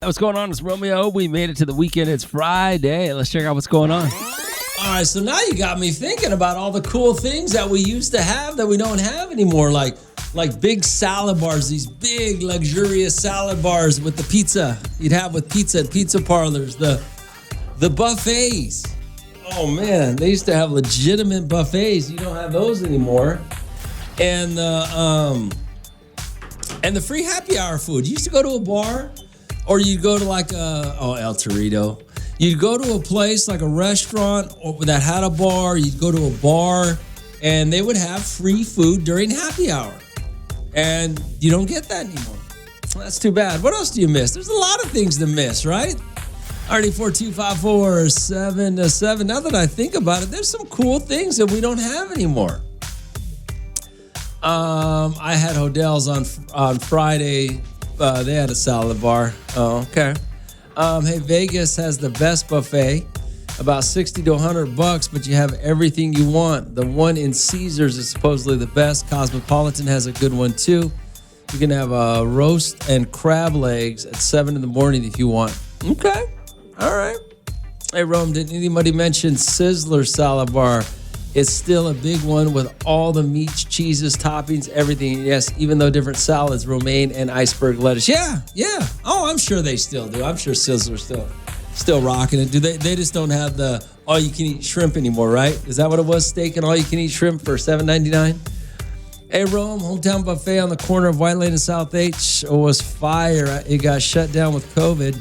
What's going on? It's Romeo. We made it to the weekend. It's Friday. Let's check out what's going on. All right, so now you got me thinking about all the cool things that we used to have that we don't have anymore, like big salad bars, these big luxurious salad bars with the pizza you'd have with pizza at pizza parlors, the buffets. Oh man, they used to have legitimate buffets. You don't have those anymore. And the free happy hour food. You used to go to a bar, or you'd go to like El Torito. You'd go to a place like a restaurant that had a bar. You'd go to a bar, and they would have free food during happy hour. And you don't get that anymore. That's too bad. What else do you miss? There's a lot of things to miss, right? RD42547-7. Now that I think about it, there's some cool things that we don't have anymore. I had Hodell's on Friday. They had a salad bar. Oh, okay. Hey, Vegas has the best buffet, about $60 to $100, but you have everything you want. The one in Caesars is supposedly the best. Cosmopolitan has a good one too. You can have a roast and crab legs at 7 in the morning if you want. Okay. All right. Hey, Rome, didn't anybody mention Sizzler salad bar? It's still a big one with all the meats, cheeses, toppings, everything. Yes, even though different salads, romaine and iceberg lettuce. Yeah. Oh, I'm sure they still do. I'm sure Sizzler's still rocking it. Do they just don't have the all-you-can-eat shrimp anymore, right? Is that what it was? Steak and all-you-can-eat shrimp for $7.99? Hey, Rome, hometown buffet on the corner of White Lane and South H was fire. It got shut down with COVID.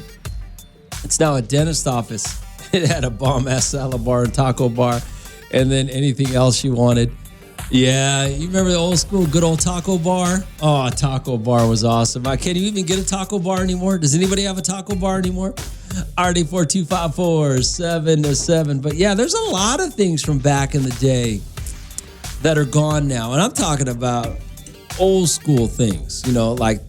It's now a dentist office. It had a bomb-ass salad bar and taco bar, and then anything else you wanted. Yeah, you remember the old school, good old taco bar? Oh, a taco bar was awesome. Can you even get a taco bar anymore? Does anybody have a taco bar anymore? RD42547-7. But yeah, there's a lot of things from back in the day that are gone now. And I'm talking about old school things, like,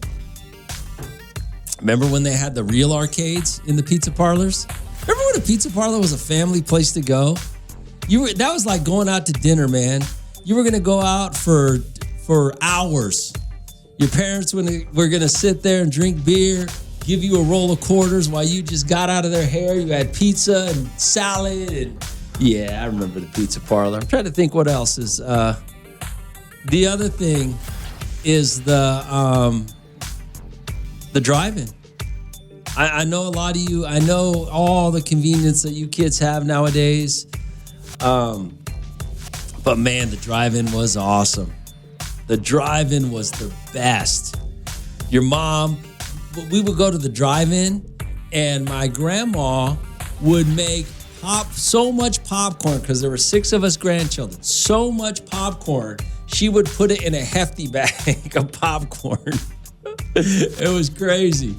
remember when they had the real arcades in the pizza parlors? Remember when a pizza parlor was a family place to go? That was like going out to dinner, man. You were gonna go out for hours. Your parents were gonna sit there and drink beer, give you a roll of quarters while you just got out of their hair. You had pizza and salad, and yeah, I remember the pizza parlor. I'm trying to think what else is. The other thing is the drive-in. I know a lot of you. I know all the convenience that you kids have nowadays. But man, the drive-in was awesome. The drive-in was the best. Your mom, we would go to the drive-in, and my grandma would make so much popcorn, because there were 6 of us grandchildren, so much popcorn, she would put it in a hefty bag of popcorn. It was crazy.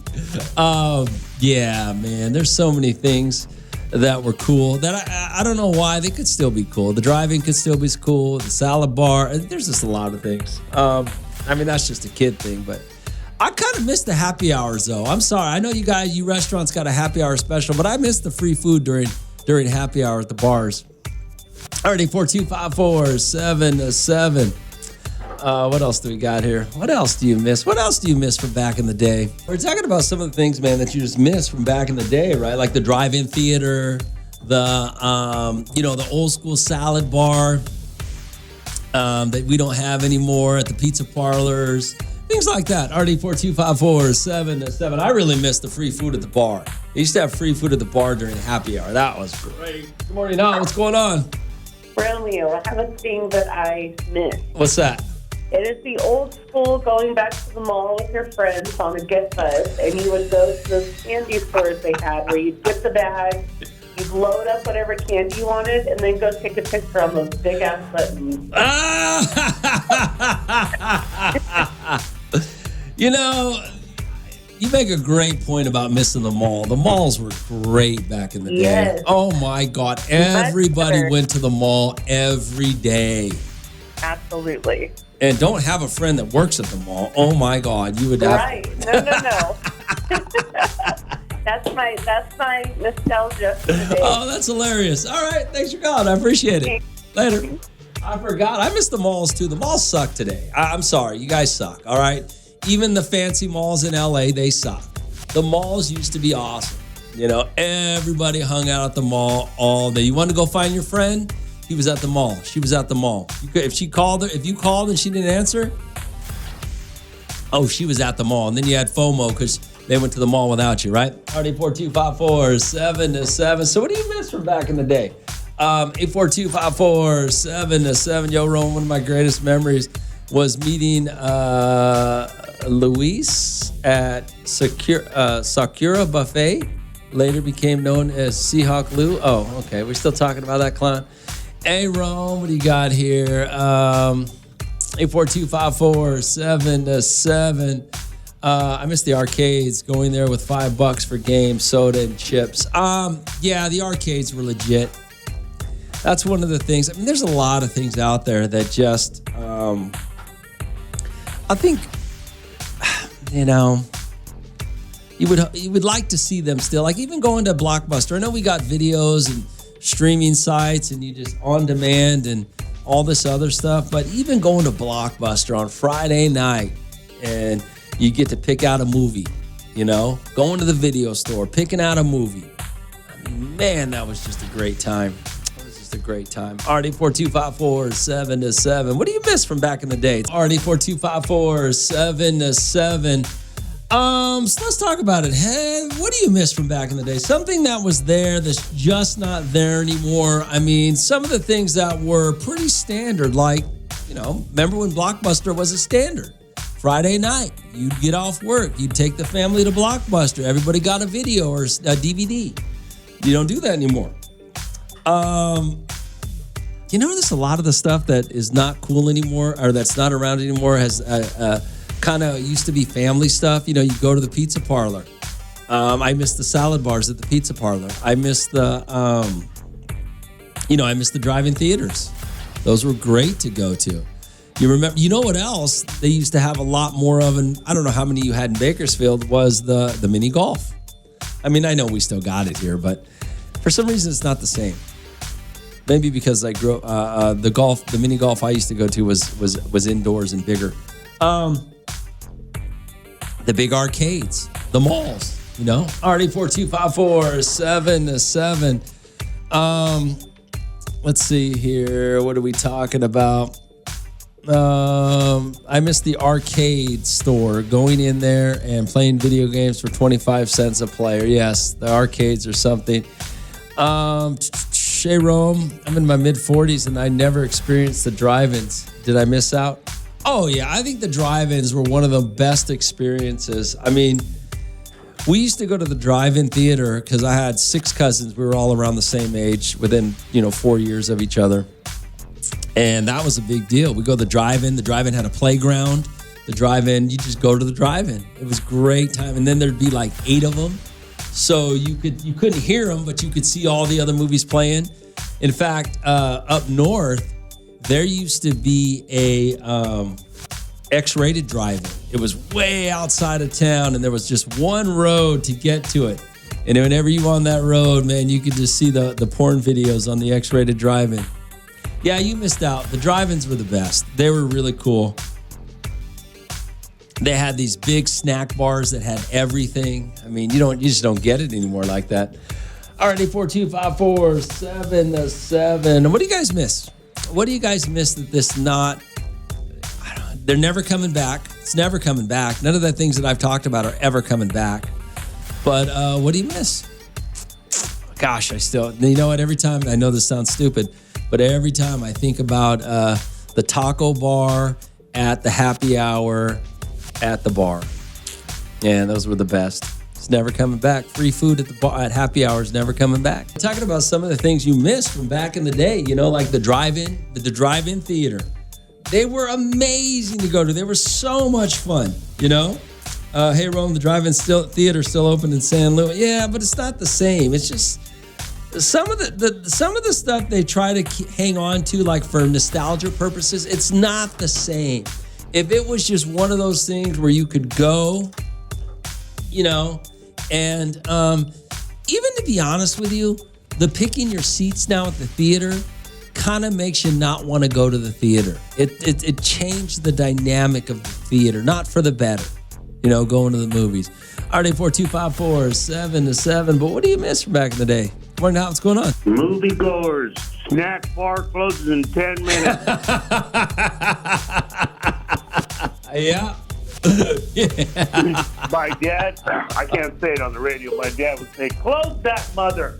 Yeah, man, there's so many things that were cool that I don't know why they could still be cool. The drive-in could still be cool. The salad bar. There's just a lot of things. That's just a kid thing, but I kind of miss the happy hours though. I'm sorry. I know you restaurants got a happy hour special, but I miss the free food during happy hour at the bars. Already 42547-7. What else do we got here? What else do you miss? What else do you miss from back in the day? We're talking about some of the things, man, that you just miss from back in the day, right? Like the drive-in theater, the old school salad bar that we don't have anymore at the pizza parlors, things like that. RD42547-7. I really miss the free food at the bar. They used to have free food at the bar during happy hour. That was great. Good morning, what's going on? Romeo, I have a thing that I miss. What's that? It is the old school going back to the mall with your friends on a gift bus, and you would go to those candy stores they had where you'd get the bag, you'd load up whatever candy you wanted, and then go take a picture on those big-ass buttons. You make a great point about missing the mall. The malls were great back in the day. Yes. Oh, my God. Everybody went to the mall every day. Absolutely. And don't have a friend that works at the mall. Oh, my God. You would have... Right. No. That's my nostalgia for the day. Oh, that's hilarious. All right. Thanks for calling. I appreciate it. Later. I forgot. I miss the malls, too. The malls suck today. I'm sorry. You guys suck. All right. Even the fancy malls in LA, they suck. The malls used to be awesome. You know, everybody hung out at the mall all day. You wanted to go find your friend? He was at the mall. She was at the mall. If you called and she didn't answer, oh, she was at the mall. And then you had FOMO because they went to the mall without you, right? RD4254-7-7. So what do you miss from back in the day? 842-54-7-7. Yo, Rome, one of my greatest memories was meeting Luis at Sakura Buffet. Later became known as Seahawk Lou. Oh, okay. We're still talking about that clown. Hey, Rome, what do you got here? 842-54-7-7. I miss the arcades, going there with $5 for games, soda, and chips. Yeah, the arcades were legit. That's one of the things. I mean, there's a lot of things out there that just, I think, you know, you would like to see them still. Like even going to Blockbuster. I know we got videos and streaming sites and you just on demand and all this other stuff. But even going to Blockbuster on Friday night and you get to pick out a movie, you know, going to the video store, picking out a movie. I mean, man, that was just a great time. It was just a great time. RD4254-7-7. What do you miss from back in the day? RD4254-7-7. So let's talk about it. Hey, what do you miss from back in the day? Something that was there that's just not there anymore. I mean, some of the things that were pretty standard, like, you know, remember when Blockbuster was a standard? Friday night, you'd get off work. You'd take the family to Blockbuster. Everybody got a video or a DVD. You don't do that anymore. You notice a lot of the stuff that is not cool anymore or that's not around anymore has kind of used to be family stuff. You know, you go to the pizza parlor. I miss the salad bars at the pizza parlor. I miss the, I miss the drive-in theaters. Those were great to go to. You remember, you know what else they used to have a lot more of, and I don't know how many you had in Bakersfield, was the mini golf. I mean, I know we still got it here, but for some reason it's not the same. Maybe because I grew the mini golf I used to go to was indoors and bigger. The big arcades, the malls, you know. RD4254-7-7. Let's see here. What are we talking about? I miss the arcade store, going in there and playing video games for 25 cents a player. Yes, the arcades are something. Hey, Rome, I'm in my mid-40s and I never experienced the drive-ins. Did I miss out? Oh, yeah. I think the drive-ins were one of the best experiences. I mean, we used to go to the drive-in theater because I had 6 cousins. We were all around the same age within, 4 years of each other. And that was a big deal. We go to the drive-in. The drive-in had a playground. The drive-in, you just go to the drive-in. It was a great time. And then there'd be like 8 of them. So you couldn't hear them, but you could see all the other movies playing. In fact, up north, there used to be a X-rated drive-in. It was way outside of town, and there was just one road to get to it. And whenever you were on that road, man, you could just see the porn videos on the X-rated drive-in. Yeah, you missed out. The drive-ins were the best. They were really cool. They had these big snack bars that had everything. I mean, you just don't get it anymore like that. All right, 842-54-7-7. What do you guys miss? What do you guys miss that this not? They're never coming back. It's never coming back. None of the things that I've talked about are ever coming back. But what do you miss? Gosh, you know what? Every time, I know this sounds stupid, but every time I think about the taco bar at the happy hour at the bar. Yeah, those were the best. It's never coming back. Free food at the bar at happy hour is never coming back. I'm talking about some of the things you missed from back in the day, like the drive-in theater. They were amazing to go to. They were so much fun, Hey, Rome, the drive-in theater still open in San Luis. Yeah, but it's not the same. It's just some of the stuff they try to hang on to, like for nostalgia purposes, it's not the same. If it was just one of those things where you could go, and even to be honest with you, the picking your seats now at the theater kind of makes you not want to go to the theater. It changed the dynamic of the theater, not for the better, going to the movies. RD4254 7 to 7. But what do you miss from back in the day? Morning, Hal, what's going on? Moviegoers, snack bar closes in 10 minutes. Yeah. My dad, I can't say it on the radio, my dad would say, close that mother.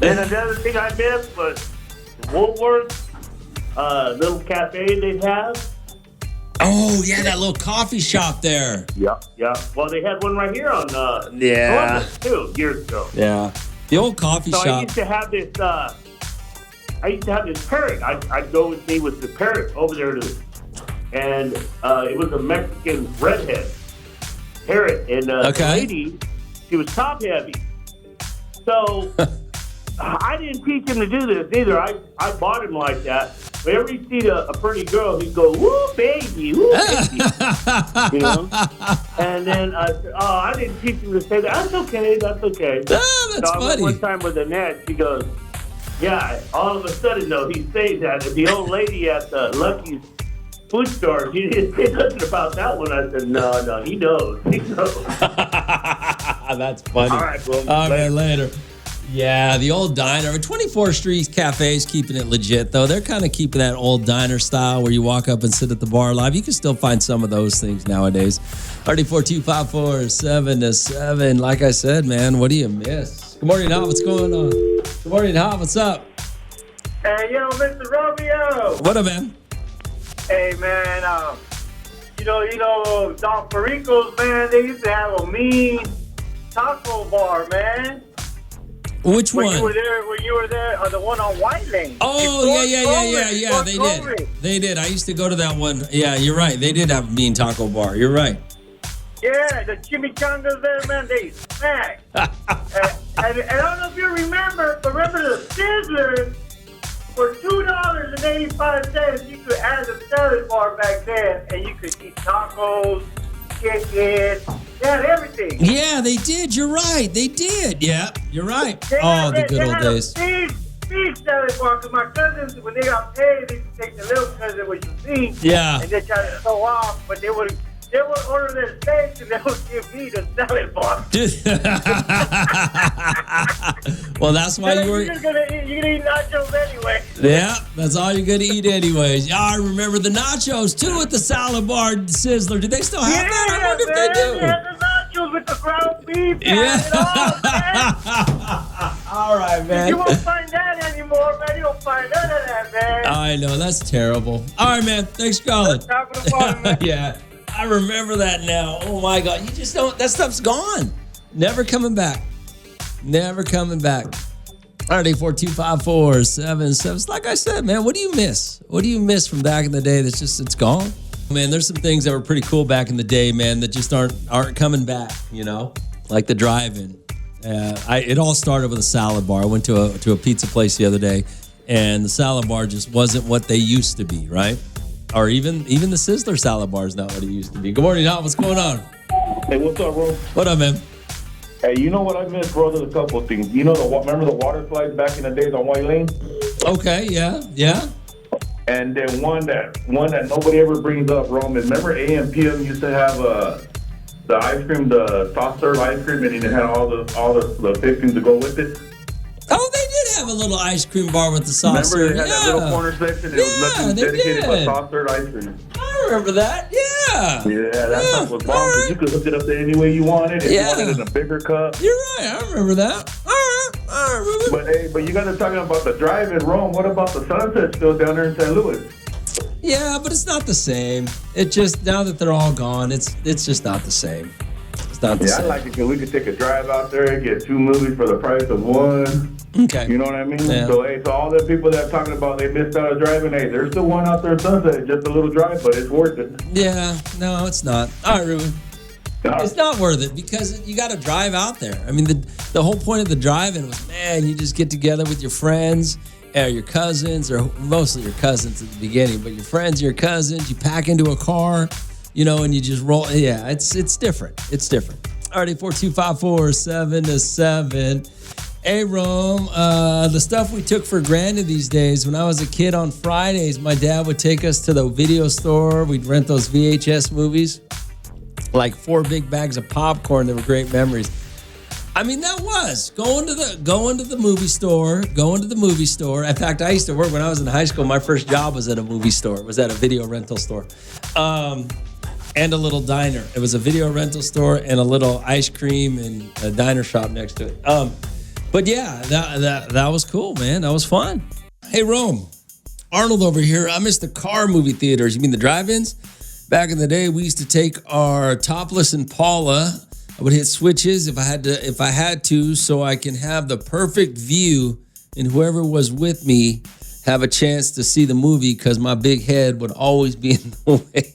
Then another thing I missed was Woolworth's little cafe they have. Oh, yeah, that little coffee shop there. Yeah. Well, they had one right here on Yeah. Columbus, too, years ago. Yeah. The old coffee So I shop. used to have this parrot. I'd go with me with the parrot over there and it was a Mexican redhead parrot. And the lady, she was top heavy. So I didn't teach him to do this either. I bought him like that. Whenever he see a pretty girl, he'd go, woo, baby, woo, baby. You know? And then I said, oh, I didn't teach him to say that. That's okay. Oh, that's so I went funny. one time with Annette. She goes, yeah, all of a sudden, though, he says that. And the old lady at the Lucky's food store, she didn't say nothing about that one. I said, no, he knows. He knows. That's funny. All right, well, man, later. Yeah, the old diner. 24th Street Cafe's keeping it legit, though. They're kind of keeping that old diner style where you walk up and sit at the bar live. You can still find some of those things nowadays. RD4254 7 to 7. Like I said, man, what do you miss? Good morning, Hal. What's going on? Good morning, Hal. What's up? Hey, yo, Mr. Romeo. What up, man? Hey, man, you know, Don Perico's, man, they used to have a mean taco bar, man. Which when one? You were there, the one on White Lane. Oh, yeah. They did. I used to go to that one. Yeah, you're right. They did have a mean taco bar. You're right. Yeah, the chimichangas there, man, they smack. and I don't know if you remember the Sizzlers for $2.85, you could add a salad bar back then, and you could eat tacos, chicken. They had everything. Yeah, they did. You're right. They did. Yeah, you're right. The good old days. Big salad bar, because my cousins, when they got paid, they used to take the little cousin, which was me, Yeah. and they try to throw off, but they would order their steaks, and they would give me the salad bar. Well, that's why you were. You're gonna eat nachos anyway. Yeah, that's all you're gonna eat anyways. Yeah, I remember the nachos too at the salad bar Sizzler. Do they still have that? I wonder if they do. They had the nachos with the ground beef. Yeah. And all, man. All right, man. You won't find that anymore, man. You don't find none of that, man. I know, that's terrible. All right, man. Thanks for calling. Top of the bottom, man. Yeah, I remember that now. Oh my God, you just don't. That stuff's gone. Never coming back. Never coming back. RD4254 77. Like I said, man, what do you miss? What do you miss from back in the day that's just, it's gone? Man, there's some things that were pretty cool back in the day, man, that just aren't coming back, you know? Like the drive-in. It all started with a salad bar. I went to a pizza place the other day, and the salad bar just wasn't what they used to be, right? Or even the Sizzler salad bar is not what it used to be. Good morning, Hal. What's going on? Hey, what's up, bro? What up, man? Hey, you know what I missed, bro? There's a couple of things. You know, remember the water slides back in the days on White Lane? Okay, yeah. And then one that nobody ever brings up, Rome, is remember AM PM used to have the ice cream, the soft serve ice cream, and it had all the fixings to go with it. Oh, they did have a little ice cream bar with the sauce. Remember, it had that little corner section. It was nothing dedicated but soft serve ice cream. I remember that. Yeah. Yeah, that stuff was bomb. Right. You could hook it up there any way you wanted. If you wanted it in a bigger cup. You're right. I remember that. All right. But you got to talk about the drive-in, Rome. What about the Sunset still down there in St. Louis? Yeah, but it's not the same. It just, now that they're all gone, it's just not the same. It's not the same. I like it because we could take a drive out there and get 2 movies for the price of 1. Okay. You know what I mean? Yeah. So all the people that are talking about they missed out on driving, hey, there's still one out there in Sunset, just a little drive, but it's worth it. Yeah, no, it's not. All right, Ruben. It's not worth it because you got to drive out there. I mean, the whole point of the drive-in was, man, you just get together with your friends or your cousins, or mostly your cousins at the beginning, but your friends, your cousins, you pack into a car, you know, and you just roll. Yeah, it's different. It's different. Alrighty, 4254 7 to 7. Hey, Rome, the stuff we took for granted these days. When I was a kid on Fridays, my dad would take us to the video store. We'd rent those VHS movies, like 4 big bags of popcorn. They were great memories. I mean, that was going to the movie store. In fact, I used to work when I was in high school. My first job was at a movie store. It was at a video rental store. And a little diner. It was a video rental store and a little ice cream and a diner shop next to it. But yeah, that was cool, man. That was fun. Hey, Rome, Arnold over here. I miss the car movie theaters. You mean the drive-ins? Back in the day, we used to take our topless Impala. I would hit switches if I had to, so I can have the perfect view, and whoever was with me have a chance to see the movie because my big head would always be in the way.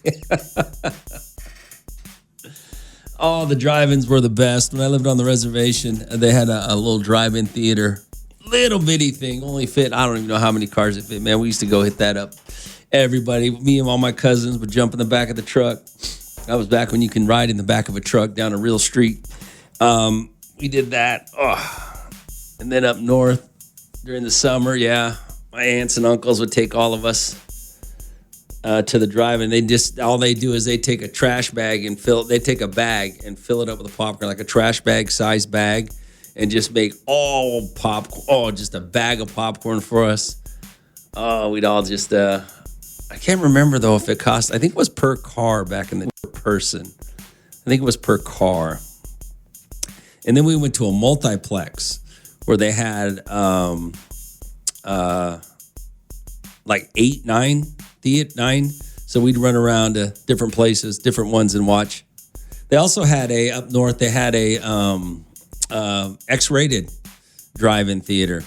Oh, the drive-ins were the best. When I lived on the reservation, they had a little drive-in theater. Little bitty thing, only fit, I don't even know how many cars it fit, man. We used to go hit that up. Everybody, me and all my cousins would jump in the back of the truck. That was back when you can ride in the back of a truck down a real street. We did that. Oh. And then up north during the summer, yeah, my aunts and uncles would take all of us to the drive, and all they do is they take a trash bag and they take a bag and fill it up with popcorn, like a trash bag size bag, and just make just a bag of popcorn for us. Oh, we'd all just, I can't remember though if it cost, I think it was per car back in the person. I think it was per car. And then we went to a multiplex where they had like 9. So we'd run around to different places, different ones, and watch. They also had up north, they had a X-rated drive-in theater.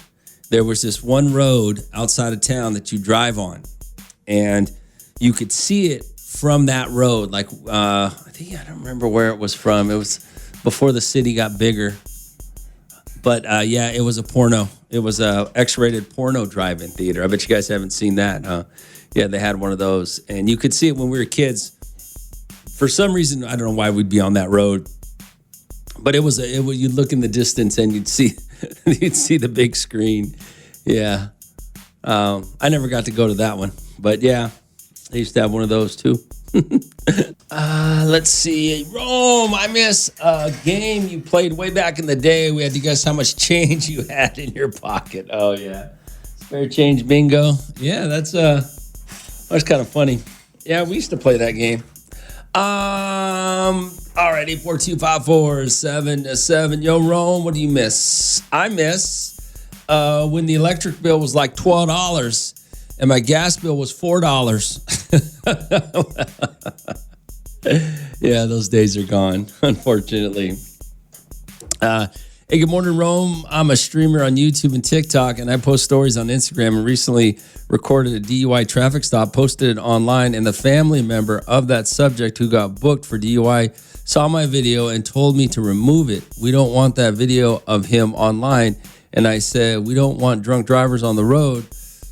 There was this one road outside of town that you drive on, and you could see it from that road. Like, I don't remember where it was from. It was before the city got bigger. But yeah, it was a porno. It was a X-rated porno drive-in theater. I bet you guys haven't seen that, huh? Yeah, they had one of those, and you could see it when we were kids. For some reason, I don't know why we'd be on that road, but you'd look in the distance and you'd see the big screen. Yeah, I never got to go to that one, but yeah, I used to have one of those too. Let's see, Rome. I miss a game you played way back in the day. We had to guess how much change you had in your pocket. Oh yeah, spare change bingo. Yeah, that's kind of funny. Yeah, we used to play that game. All right, 842-547-7. Yo, Rome, what do you miss? I miss when the electric bill was like $12 and my gas bill was $4. Yeah, those days are gone, unfortunately. Hey, good morning, Rome. I'm a streamer on YouTube and TikTok, and I post stories on Instagram, and recently recorded a DUI traffic stop, posted it online, and the family member of that subject who got booked for DUI saw my video and told me to remove it. We don't want that video of him online. And I said, we don't want drunk drivers on the road,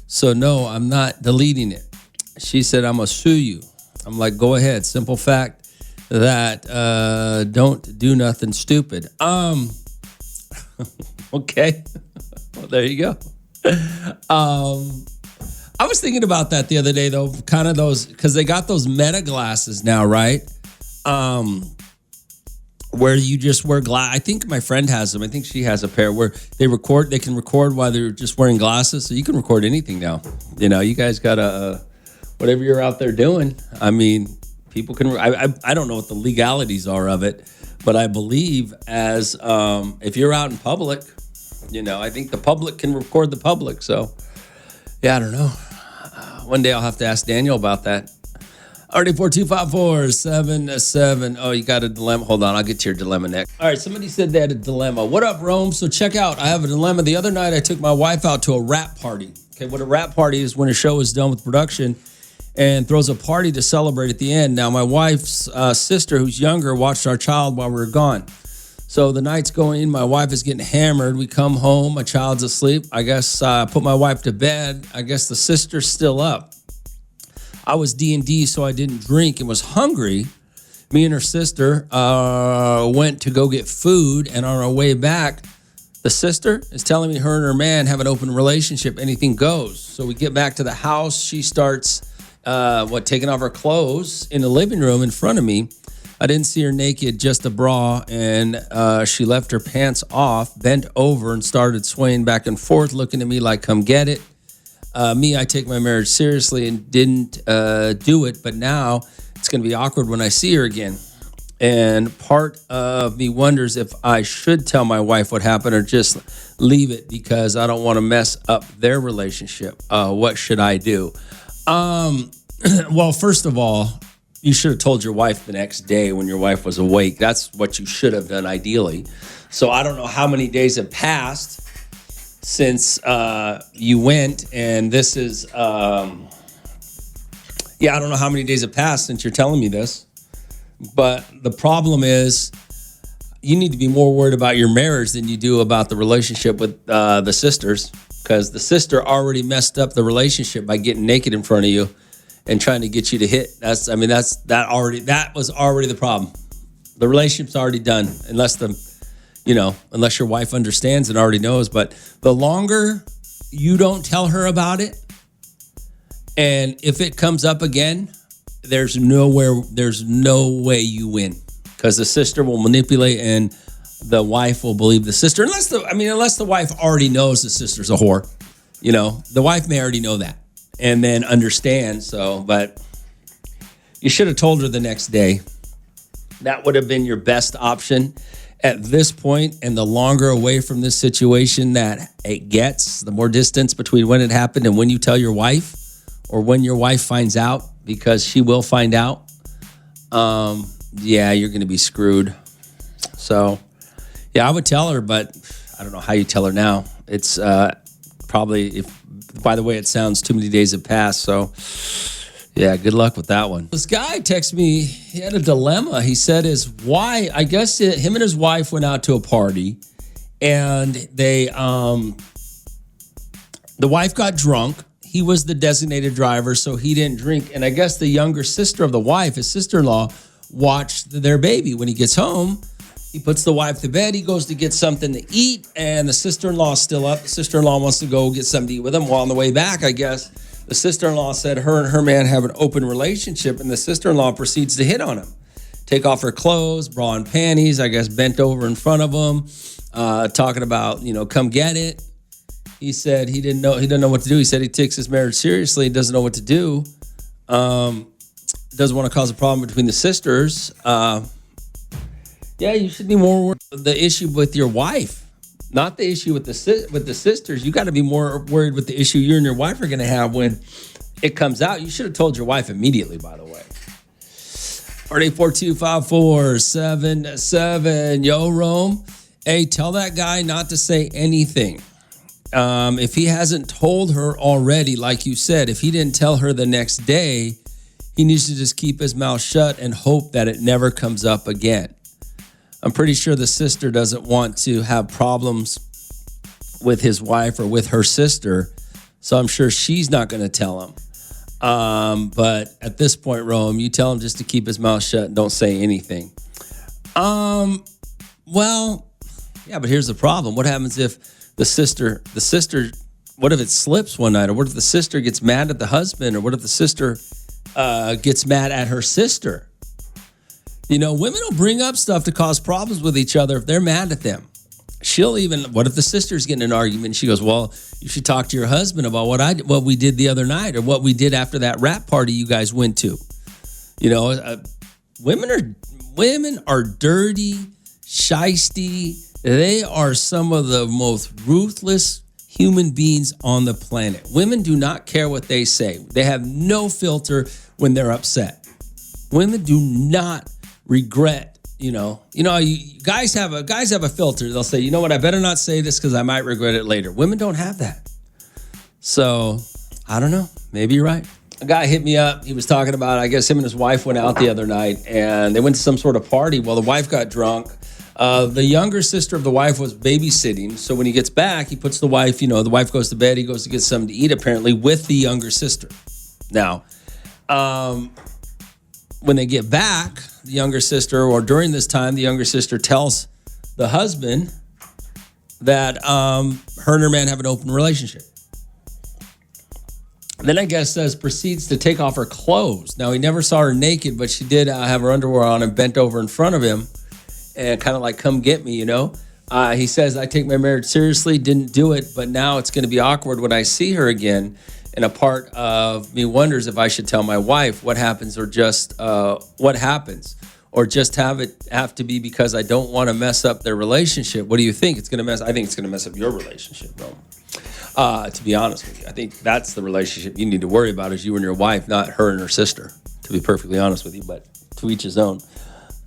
so no, I'm not deleting it. She said, I'm going to sue you. I'm like, go ahead. Simple fact that don't do nothing stupid. Okay. Well, there you go. I was thinking about that the other day, though, kind of those, because they got those Meta glasses now, right? Where you just wear glass. I think my friend has them. I think she has a pair where they can record while they're just wearing glasses. So you can record anything now. You know, you guys got whatever you're out there doing. I mean, people can, I don't know what the legalities are of it, but I believe as, if you're out in public, you know, I think the public can record the public. So yeah, I don't know. One day I'll have to ask Daniel about that. Already 4254777. Oh, you got a dilemma. Hold on, I'll get to your dilemma next. All right, somebody said they had a dilemma. What up, Rome? So check out, I have a dilemma. The other night I took my wife out to a rap party. Okay, what a rap party is when a show is done with production and throws a party to celebrate at the end. Now, my wife's sister, who's younger, watched our child while we were gone. So the night's going, my wife is getting hammered. We come home, my child's asleep. I guess I put my wife to bed. I guess the sister's still up. I was D&D, so I didn't drink and was hungry. Me and her sister went to go get food, and on our way back, The sister is telling me her and her man have an open relationship. Anything goes. So we get back to the house. She starts, taking off her clothes in the living room in front of me. I didn't see her naked, just a bra, and she left her pants off, bent over, and started swaying back and forth, looking at me like, come get it. I take my marriage seriously and didn't do it, but now it's going to be awkward when I see her again. And part of me wonders if I should tell my wife what happened or just leave it because I don't want to mess up their relationship. What should I do? Well, first of all, you should have told your wife the next day when your wife was awake. That's what you should have done ideally. So I don't know how many days have passed since you went, and this is, I don't know how many days have passed since you're telling me this. But the problem is you need to be more worried about your marriage than you do about the relationship with the sisters, because the sister already messed up the relationship by getting naked in front of you and trying to get you to hit. That was already the problem. The relationship's already done, unless your wife understands and already knows. But the longer you don't tell her about it, and if it comes up again, there's no way you win, because the sister will manipulate and the wife will believe the sister, unless the wife already knows the sister's a whore. The wife may already know that and then understand. So, but you should have told her the next day. That would have been your best option at this point. And the longer away from this situation that it gets, the more distance between when it happened and when you tell your wife, or when your wife finds out, because she will find out, you're going to be screwed. So, I would tell her, but I don't know how you tell her now. It's probably, by the way it sounds, too many days have passed. So, good luck with that one. This guy texted me, he had a dilemma. He said him and his wife went out to a party, and they, the wife got drunk. He was the designated driver, so he didn't drink. And I guess the younger sister of the wife, his sister-in-law, watched their baby. When he gets home, he puts the wife to bed. He goes to get something to eat, and the sister-in-law is still up. The sister-in-law wants to go get something to eat with him. Well, on the way back, I guess, the sister-in-law said her and her man have an open relationship, and the sister-in-law proceeds to hit on him. Take off her clothes, bra and panties, I guess bent over in front of him, talking about, come get it. He said he didn't know what to do. He said he takes his marriage seriously. He doesn't know what to do. Doesn't want to cause a problem between the sisters. You should be more worried about the issue with your wife, not the issue with the sisters. You got to be more worried with the issue you and your wife are going to have when it comes out. You should have told your wife immediately, by the way. 842-5477. Yo, Rome. Hey, tell that guy not to say anything. If he hasn't told her already, like you said, if he didn't tell her the next day, he needs to just keep his mouth shut and hope that it never comes up again. I'm pretty sure the sister doesn't want to have problems with his wife or with her sister, so I'm sure she's not going to tell him. But at this point, Rome, you tell him just to keep his mouth shut and don't say anything. But here's the problem. What happens if the sister, what if it slips one night? Or what if the sister gets mad at the husband? Or what if the sister gets mad at her sister? Women will bring up stuff to cause problems with each other if they're mad at them. What if the sister's getting in an argument and she goes, well, you should talk to your husband about what we did the other night, or what we did after that rap party you guys went to. Women are dirty, shysty. They are some of the most ruthless human beings on the planet. Women do not care what they say. They have no filter when they're upset. Women do not regret, guys have a filter. They'll say, you know what, I better not say this because I might regret it later. Women don't have that. So, I don't know. Maybe you're right. A guy hit me up. He was talking about, I guess him and his wife went out the other night and they went to some sort of party. Well, the wife got drunk. The younger sister of the wife was babysitting. So when he gets back, he puts the wife, the wife goes to bed. He goes to get something to eat, apparently, with the younger sister. Now, when they get back, the younger sister, or during this time, the younger sister tells the husband, that her and her man have an open relationship. Then I guess proceeds to take off her clothes. Now, he never saw her naked, but she did have her underwear on and bent over in front of him and kind of like, come get me, you know. He says, I take my marriage seriously, didn't do it, but now it's going to be awkward when I see her again. And a part of me wonders if I should tell my wife what happens or just what happens. Or just have to be because I don't want to mess up their relationship. What do you think? I think it's going to mess up your relationship, bro. To be honest with you, I think that's the relationship you need to worry about is you and your wife, not her and her sister, to be perfectly honest with you, but to each his own.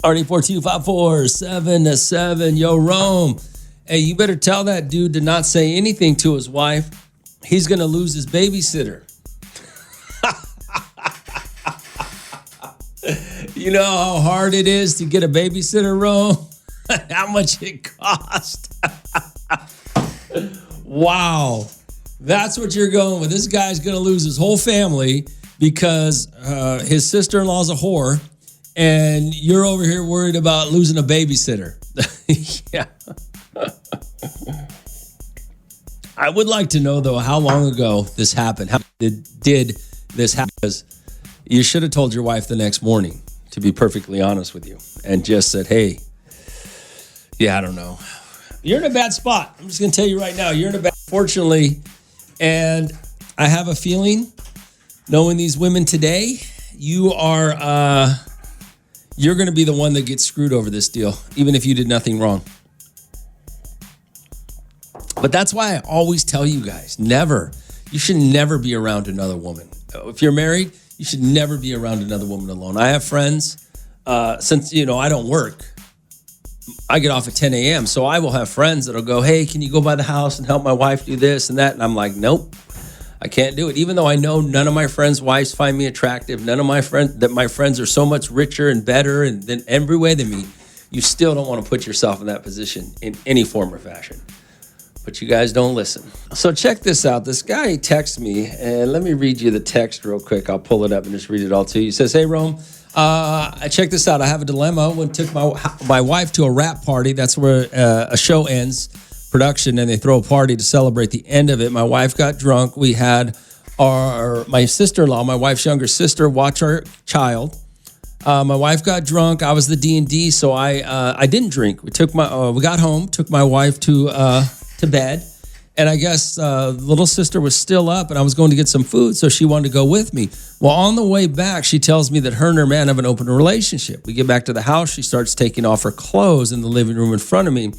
RD4254777, yo, Rome. Hey, you better tell that dude to not say anything to his wife. He's going to lose his babysitter. You know how hard it is to get a babysitter, Rome? How much it cost? Wow. That's what you're going with. This guy's going to lose his whole family because his sister-in-law's a whore, and you're over here worried about losing a babysitter. Yeah. I would like to know, though, how long ago this happened. How did this happen? Because you should have told your wife the next morning, to be perfectly honest with you, and just said, hey, yeah, I don't know. You're in a bad spot. I'm just going to tell you right now, you're in a bad, fortunately, and I have a feeling, knowing these women today, you're going to be the one that gets screwed over this deal, even if you did nothing wrong. But that's why I always tell you guys, you should never be around another woman. If you're married, you should never be around another woman alone. I have friends, since, I don't work. I get off at 10 a.m., so I will have friends that'll go, hey, can you go by the house and help my wife do this and that? And I'm like, nope, I can't do it. Even though I know none of my friends' wives find me attractive, none of my friends are so much richer and better and than every way than me, you still don't want to put yourself in that position in any form or fashion. But you guys don't listen. So check this out. This guy texts me, and let me read you the text real quick. I'll pull it up and just read it all to you. He says, hey, Rome, check this out. I have a dilemma. When took my wife to a rap party. That's where a show ends, production, and they throw a party to celebrate the end of it. My wife got drunk. We had my sister-in-law, my wife's younger sister, watch our child. My wife got drunk. I was the D&D, so I didn't drink. We got home, took my wife to bed, and I guess little sister was still up, and I was going to get some food, so she wanted to go with me. Well, on the way back, she tells me that her and her man have an open relationship. We get back to the house. She starts taking off her clothes in the living room in front of me.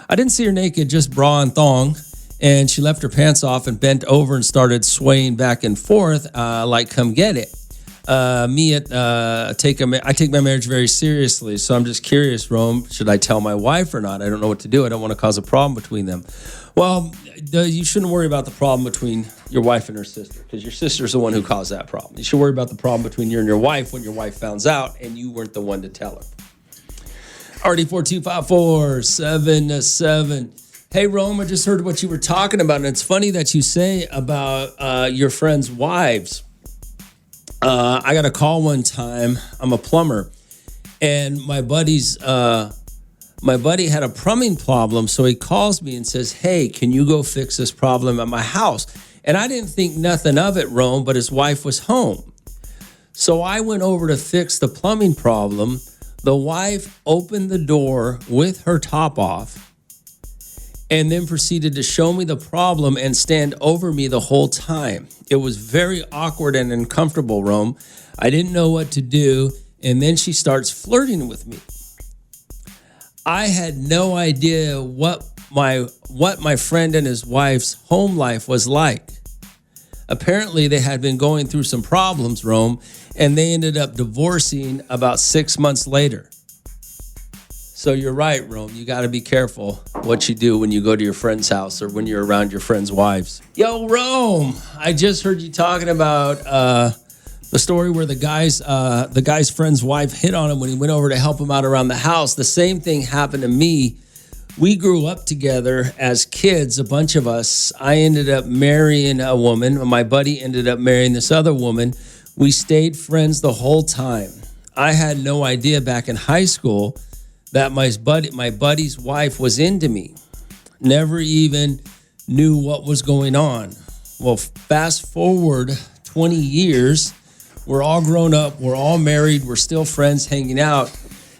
I didn't see her naked, just bra and thong, and she left her pants off and bent over and started swaying back and forth like, come get it. I take my marriage very seriously, so I'm just curious, Rome, should I tell my wife or not? I don't know what to do. I don't want to cause a problem between them. Well, you shouldn't worry about the problem between your wife and her sister, because your sister's the one who caused that problem. You should worry about the problem between you and your wife when your wife found out and you weren't the one to tell her. RD4254777. Hey, Rome, I just heard what you were talking about, and it's funny that you say about your friends' wives. I got a call one time. I'm a plumber, and my buddy had a plumbing problem, so he calls me and says, hey, can you go fix this problem at my house? And I didn't think nothing of it, Rome, but his wife was home. So I went over to fix the plumbing problem. The wife opened the door with her top off and then proceeded to show me the problem and stand over me the whole time. It was very awkward and uncomfortable, Rome. I didn't know what to do, and then she starts flirting with me. I had no idea what my friend and his wife's home life was like. Apparently, they had been going through some problems, Rome, and they ended up divorcing about 6 months later. So you're right, Rome. You got to be careful what you do when you go to your friend's house or when you're around your friends' wives. Yo, Rome, I just heard you talking about the story where the guy's friend's wife hit on him when he went over to help him out around the house. The same thing happened to me. We grew up together as kids, a bunch of us. I ended up marrying a woman. My buddy ended up marrying this other woman. We stayed friends the whole time. I had no idea back in high school that my buddy's wife was into me. never even knew what was going on. Well, fast forward 20 years, we're all grown up, we're all married, we're still friends hanging out.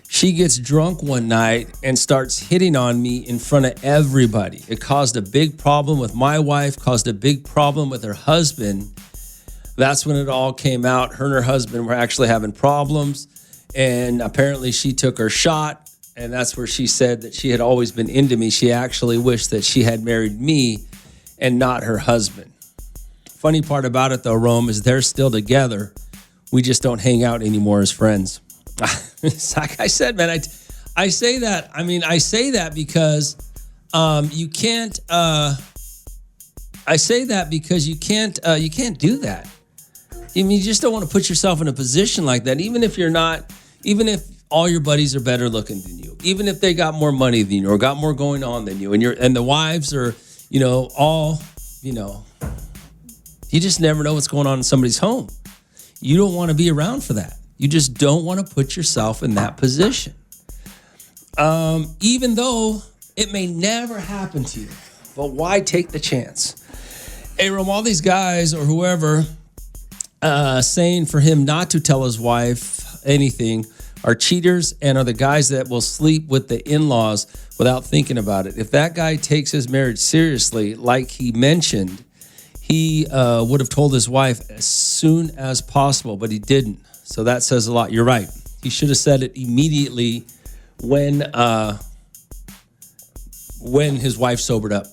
She gets drunk one night and starts hitting on me in front of everybody. It caused a big problem with my wife, caused a big problem with her husband. That's when it all came out. Her and her husband were actually having problems, and apparently she took her shot, and that's where she said that she had always been into me. She actually wished that she had married me and not her husband. Funny part about it, though, Rome, is they're still together. We just don't hang out anymore as friends. Like I said, man, I say that. I mean, I say that because you can't. I say that because you can't do that. I mean, you just don't want to put yourself in a position like that. Even if you're not, even if all your buddies are better looking than you, even if they got more money than you or got more going on than you, and the wives are, all, you just never know what's going on in somebody's home. You don't want to be around for that. You just don't want to put yourself in that position. Even though it may never happen to you, but why take the chance? Hey, Rome, all these guys or whoever saying for him not to tell his wife anything are cheaters and are the guys that will sleep with the in-laws without thinking about it. If that guy takes his marriage seriously, like he mentioned, he would have told his wife as soon as possible, but he didn't. So that says a lot. You're right. He should have said it immediately when his wife sobered up.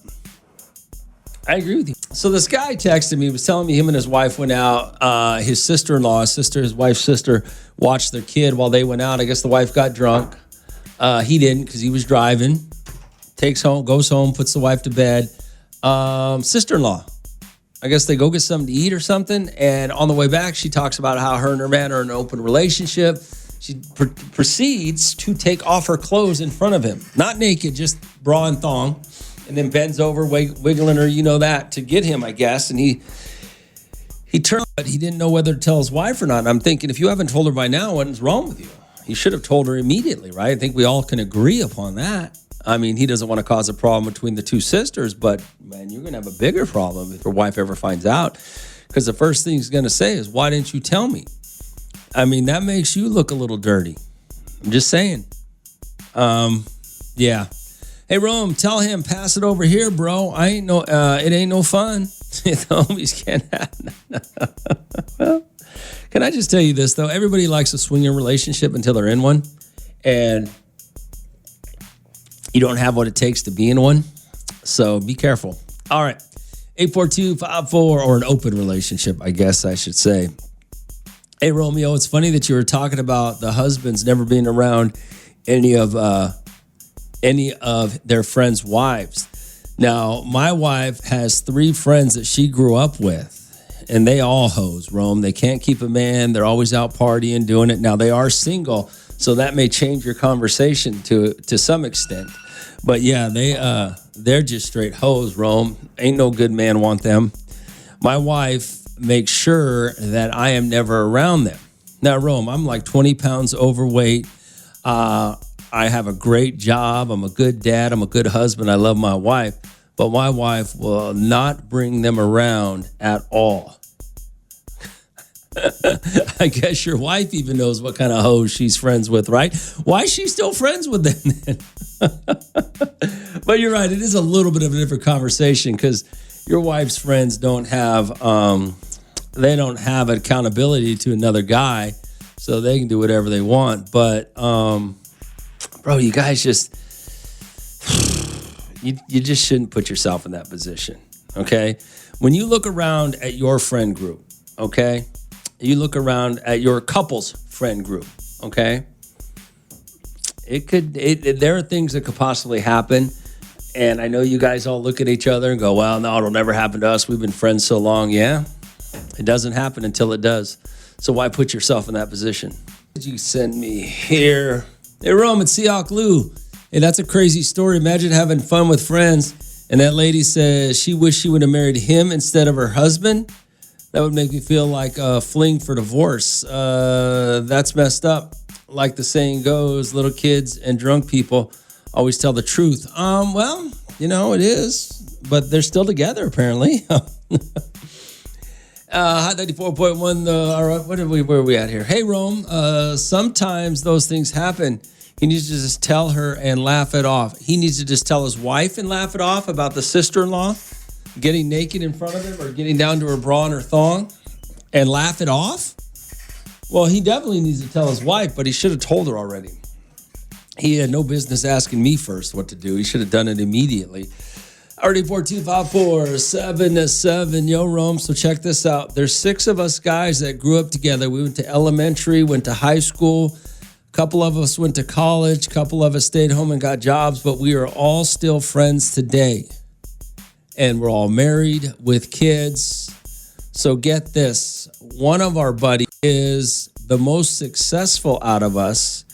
I agree with you. So this guy texted me, was telling me him and his wife went out. His sister-in-law, his wife's sister, watched their kid while they went out. I guess the wife got drunk. He didn't because he was driving. Goes home, puts the wife to bed. Sister-in-law, I guess they go get something to eat or something. And on the way back, she talks about how her and her man are in an open relationship. She proceeds to take off her clothes in front of him. Not naked, just bra and thong. And then bends over, wiggling her, to get him, I guess. And he turned, but he didn't know whether to tell his wife or not. And I'm thinking, if you haven't told her by now, what's wrong with you? He should have told her immediately, right? I think we all can agree upon that. I mean, he doesn't want to cause a problem between the two sisters, but, man, you're going to have a bigger problem if your wife ever finds out. Because the first thing he's going to say is, why didn't you tell me? I mean, that makes you look a little dirty. I'm just saying. Yeah. Hey, Rome, tell him, pass it over here, bro. It ain't no fun. The homies can't have. Can I just tell you this, though? Everybody likes a swinging relationship until they're in one. And you don't have what it takes to be in one. So be careful. All right. 842-54, or an open relationship, I guess I should say. Hey, Romeo, it's funny that you were talking about the husbands never being around any of their friends' wives. Now, my wife has 3 friends that she grew up with, and they all hoes, Rome. They can't keep a man. They're always out partying, doing it. Now, they are single, so that may change your conversation to some extent. But, yeah, they're just straight hoes, Rome. Ain't no good man want them. My wife makes sure that I am never around them. Now, Rome, I'm like 20 pounds overweight. I have a great job. I'm a good dad. I'm a good husband. I love my wife. But my wife will not bring them around at all. I guess your wife even knows what kind of hoes she's friends with, right? Why is she still friends with them then? But you're right. It is a little bit of a different conversation because your wife's friends don't have accountability to another guy, so they can do whatever they want. But bro, you guys just you just shouldn't put yourself in that position, okay? When you look around at your friend group, okay? You look around at your couple's friend group, okay? There are things that could possibly happen, and I know you guys all look at each other and go, well, no, it'll never happen to us. We've been friends so long. Yeah, it doesn't happen until it does. So why put yourself in that position? Did you send me here? Hey, Rome, it's Seahawk Lou. Hey, that's a crazy story. Imagine having fun with friends, and that lady says she wished she would have married him instead of her husband. That would make me feel like a fling for divorce. That's messed up. Like the saying goes, little kids and drunk people always tell the truth. Well, it is. But they're still together, apparently. Hot 94.1, all right, where are we at here? Hey, Rome, sometimes those things happen. He needs to just tell her and laugh it off. He needs to just tell his wife and laugh it off about the sister-in-law getting naked in front of him or getting down to her bra and her thong and laugh it off. Well, he definitely needs to tell his wife, but he should have told her already. He had no business asking me first what to do. He should have done it immediately. RD42547-7. Yo, Rome. So check this out. There's 6 of us guys that grew up together. We went to elementary, went to high school. A couple of us went to college. A couple of us stayed home and got jobs, but we are all still friends today. And we're all married with kids. So get this. One of our buddies is the most successful out of us.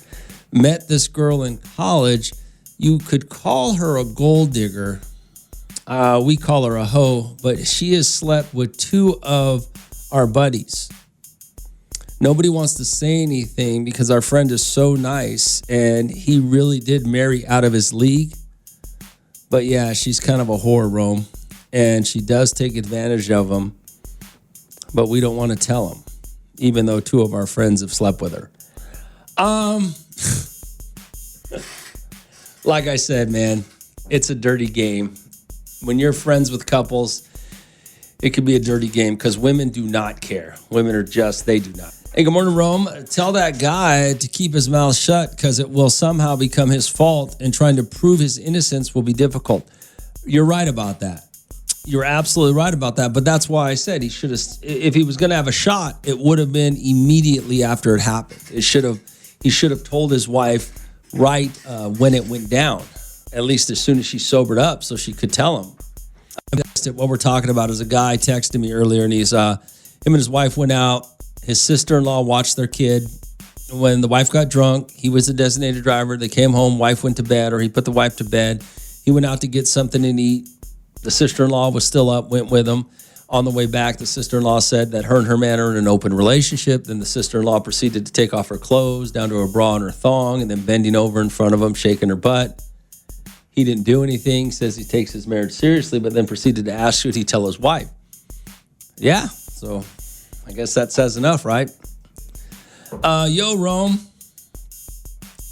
Met this girl in college. You could call her a gold digger. We call her a hoe, but she has slept with 2 of our buddies. Nobody wants to say anything because our friend is so nice, and he really did marry out of his league. But yeah, she's kind of a whore, Rome, and she does take advantage of him, but we don't want to tell him, even though 2 of our friends have slept with her. Like I said, man, it's a dirty game. When you're friends with couples, it could be a dirty game because women do not care. Women are they do not. Hey, good morning, Rome. Tell that guy to keep his mouth shut because it will somehow become his fault, and trying to prove his innocence will be difficult. You're right about that. You're absolutely right about that. But that's why I said he should have, if he was going to have a shot, it would have been immediately after it happened. He should have told his wife right when it went down, at least as soon as she sobered up so she could tell him. What we're talking about is a guy texted me earlier, and him and his wife went out. His sister-in-law watched their kid. When the wife got drunk, he was the designated driver. They came home, wife went to bed, or he put the wife to bed. He went out to get something to eat. The sister-in-law was still up, went with him. On the way back, the sister-in-law said that her and her man are in an open relationship. Then the sister-in-law proceeded to take off her clothes down to her bra and her thong, and then bending over in front of him, shaking her butt. He didn't do anything, says he takes his marriage seriously, but then proceeded to ask, should he tell his wife? Yeah, so I guess that says enough, right? Yo, Rome.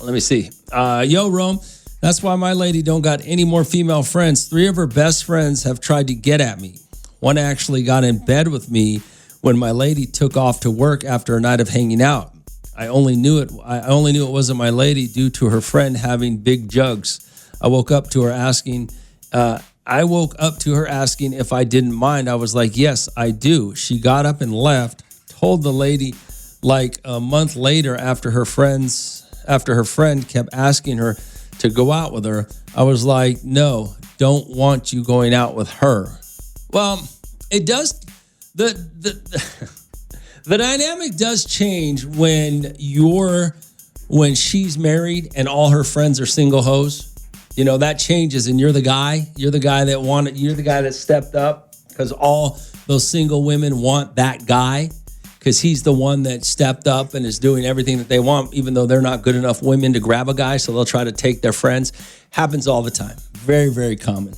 Let me see. Yo, Rome. That's why my lady don't got any more female friends. 3 of her best friends have tried to get at me. One actually got in bed with me when my lady took off to work after a night of hanging out. I only knew it wasn't my lady due to her friend having big jugs. I woke up to her asking if I didn't mind. I was like, yes, I do. She got up and left, told the lady like a month later after her friend kept asking her to go out with her. I was like, no, don't want you going out with her. Well, it does, the dynamic does change when she's married and all her friends are single hoes. You know, that changes, and you're the guy that stepped up, because all those single women want that guy because he's the one that stepped up and is doing everything that they want, even though they're not good enough women to grab a guy, so they'll try to take their friends. Happens all the time. Very, very common.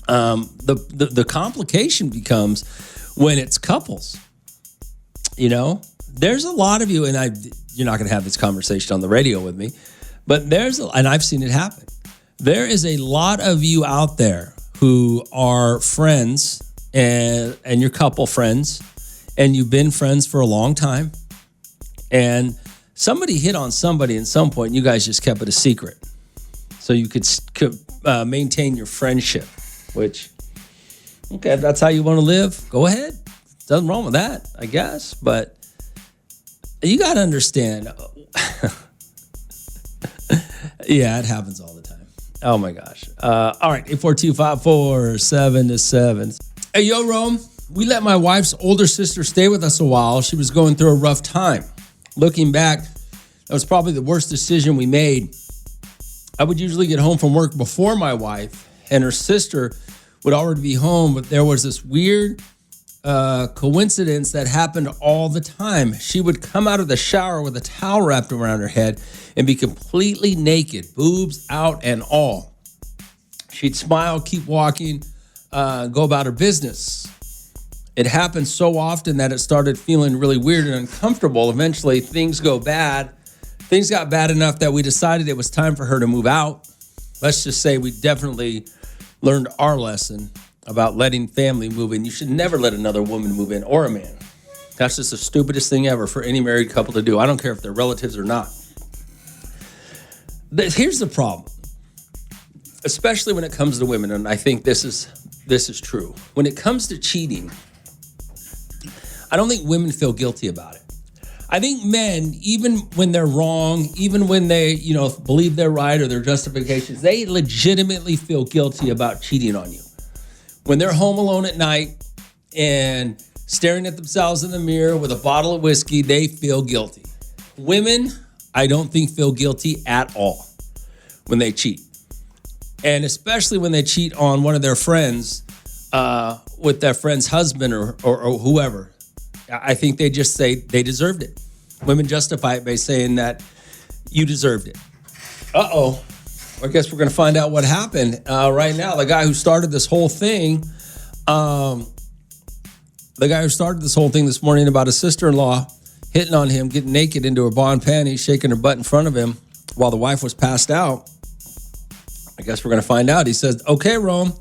The complication becomes when it's couples. You know, there's a lot of you, and you're not going to have this conversation on the radio with me, but and I've seen it happen. There is a lot of you out there who are friends and you're couple friends, and you've been friends for a long time, and somebody hit on somebody at some point, and you guys just kept it a secret so you could maintain your friendship, which, okay, if that's how you want to live, go ahead. Nothing wrong with that, I guess, but you got to understand. Yeah, it happens all the time. Oh my gosh. All right, 842-547-7. Hey, yo, Rome. We let my wife's older sister stay with us a while. She was going through a rough time. Looking back, that was probably the worst decision we made. I would usually get home from work before my wife, and her sister would already be home, but there was this weird coincidence that happened all the time. She would come out of the shower with a towel wrapped around her head and be completely naked, boobs out and all. She'd smile, keep walking, go about her business. It happened so often that it started feeling really weird and uncomfortable. Eventually, things go bad. Things got bad enough that we decided it was time for her to move out. Let's just say we definitely learned our lesson about letting family move in. You should never let another woman move in, or a man. That's just the stupidest thing ever for any married couple to do. I don't care if they're relatives or not. Here's the problem, especially when it comes to women, and I think this is true. When it comes to cheating, I don't think women feel guilty about it. I think men, even when they're wrong, even when they, believe they're right or their justifications, they legitimately feel guilty about cheating on you. When they're home alone at night and staring at themselves in the mirror with a bottle of whiskey, they feel guilty. Women, I don't think feel guilty at all when they cheat. And especially when they cheat on one of their friends with their friend's husband or whoever. I think they just say they deserved it. Women justify it by saying that you deserved it. Uh-oh. I guess we're going to find out what happened right now. The guy who started this whole thing, this morning about his sister-in-law hitting on him, getting naked into her bra and panties, shaking her butt in front of him while the wife was passed out. I guess we're going to find out. He says, okay, Rome.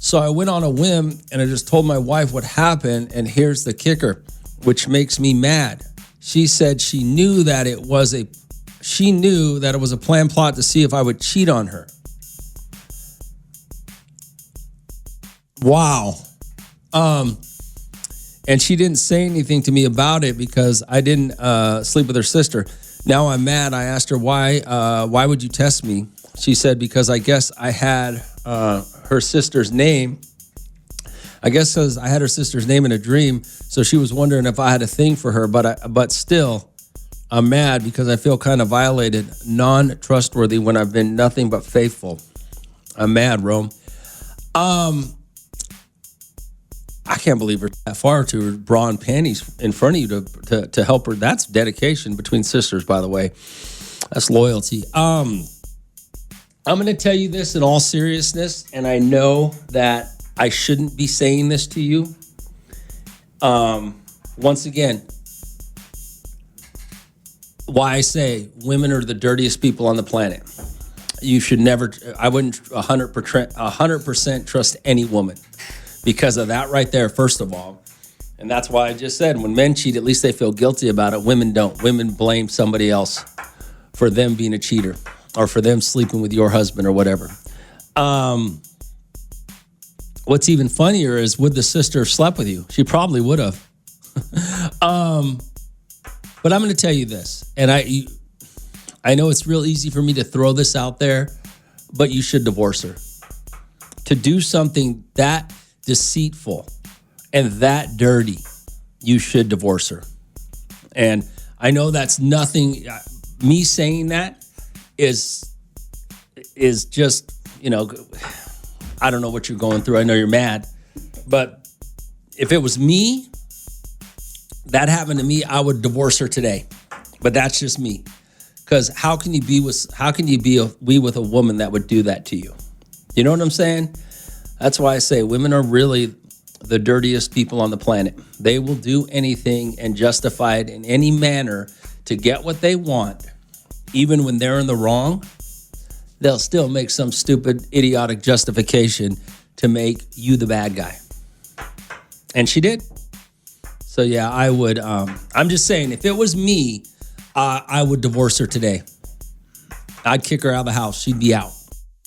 So I went on a whim and I just told my wife what happened, and here's the kicker, which makes me mad. She said she knew that it was a planned plot to see if I would cheat on her. Wow. And she didn't say anything to me about it because I didn't sleep with her sister. Now I'm mad. I asked her why would you test me? She said, because I guess I had her sister's name. I guess because I had her sister's name in a dream, so she was wondering if I had a thing for her. But still, I'm mad because I feel kind of violated, non-trustworthy when I've been nothing but faithful. I'm mad, Rome. I can't believe her that far to her bra and panties in front of you to help her. That's dedication between sisters, by the way. That's loyalty. I'm going to tell you this in all seriousness, and I know that I shouldn't be saying this to you. Once again, why I say women are the dirtiest people on the planet. You should never, I wouldn't 100% trust any woman because of that right there, first of all. And that's why I just said when men cheat, at least they feel guilty about it. Women don't. Women blame somebody else for them being a cheater or for them sleeping with your husband or whatever. What's even funnier is, would the sister have slept with you? She probably would have. But I'm going to tell you this, and I know it's real easy for me to throw this out there, but you should divorce her. To do something that deceitful and that dirty, you should divorce her. And I know that's nothing. Me saying that is just, I don't know what you're going through. I know you're mad. But if it was me, that happened to me, I would divorce her today. But that's just me. Because how can you be with a woman that would do that to you? You know what I'm saying? That's why I say women are really the dirtiest people on the planet. They will do anything and justify it in any manner to get what they want. Even when they're in the wrong, they'll still make some stupid, idiotic justification to make you the bad guy. And she did. So yeah, I would, I'm just saying, if it was me, I would divorce her today. I'd kick her out of the house. She'd be out.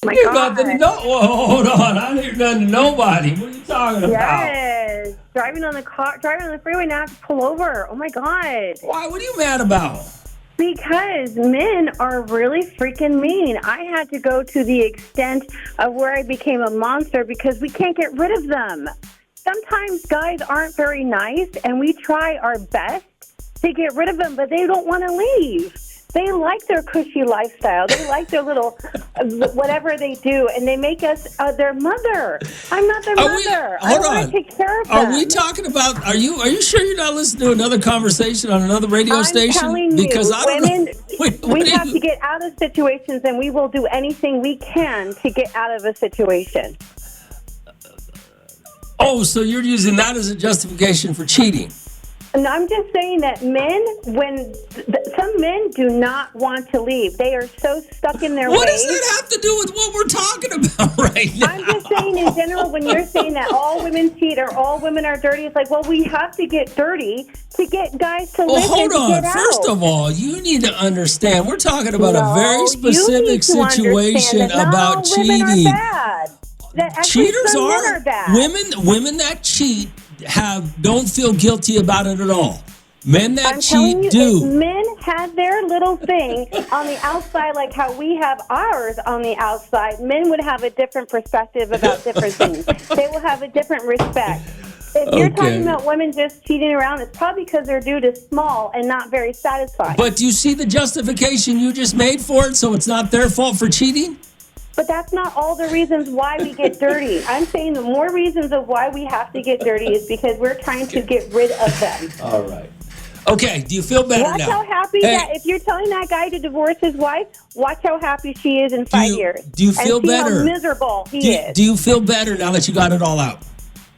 Oh my God. God. Hold on. I don't hear nothing to nobody. What are you talking about? Yes. Driving on the freeway, now I have to pull over. Oh my God. Why? What are you mad about? Because men are really freaking mean. I had to go to the extent of where I became a monster because we can't get rid of them. Sometimes guys aren't very nice, and we try our best to get rid of them, but they don't want to leave. They like their cushy lifestyle. They like their little whatever they do, and they make us their mother. I'm not their mother. I want to take care of them. Are we talking about? Are you sure you're not listening to another conversation on another radio station? I'm telling because you, I don't women, know. we have to get out of situations, and we will do anything we can to get out of a situation. Oh, so you're using that as a justification for cheating? And I'm just saying that men, some men do not want to leave. They are so stuck in their ways. What does that have to do with what we're talking about right now? I'm just saying in general, when you're saying that all women cheat or all women are dirty, it's like, well, we have to get dirty to get guys to listen hold on. to get out. First of all, you need to understand, we're talking about a very specific situation about cheating. Women are bad. Cheaters are bad. Women that cheat don't feel guilty about it at all. Men that cheat do. If men had their little thing on the outside, like how we have ours on the outside, men would have a different perspective about different things. They will have a different respect. If you're talking about women just cheating around, it's probably because their dude is small and not very satisfying. But do you see the justification you just made for it, so it's not their fault for cheating? But that's not all the reasons why we get dirty. I'm saying the more reasons of why we have to get dirty is because we're trying to get rid of them. All right. Okay, do you feel better now? Watch how happy that if you're telling that guy to divorce his wife, watch how happy she is in 5 years. Do you feel better? How miserable he is. Do you feel better now that you got it all out?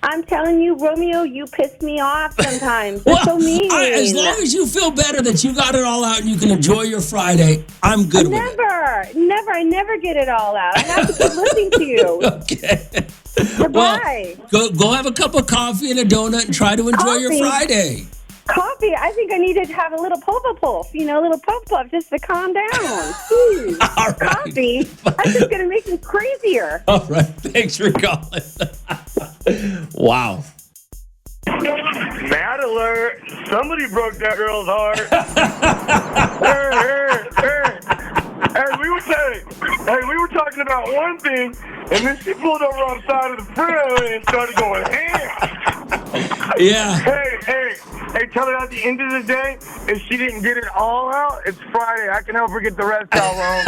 I'm telling you, Romeo, you piss me off sometimes. You're so mean. As long as you feel better that you got it all out and you can enjoy your Friday, I'm good with it. Never. I never get it all out. I have to keep listening to you. Okay. Goodbye. Well, go have a cup of coffee and a donut and try to enjoy your Friday. Coffee? I think I need to have a little puff, a little puff just to calm down. All right. Coffee? That's just going to make me crazier. All right. Thanks for calling. Wow. Mad alert. Somebody broke that girl's heart. Hey, we were talking about one thing, and then she pulled over on the side of the freeway and started going ham. Yeah. Hey, tell her at the end of the day, if she didn't get it all out, it's Friday. I can help her get the rest out, Rome.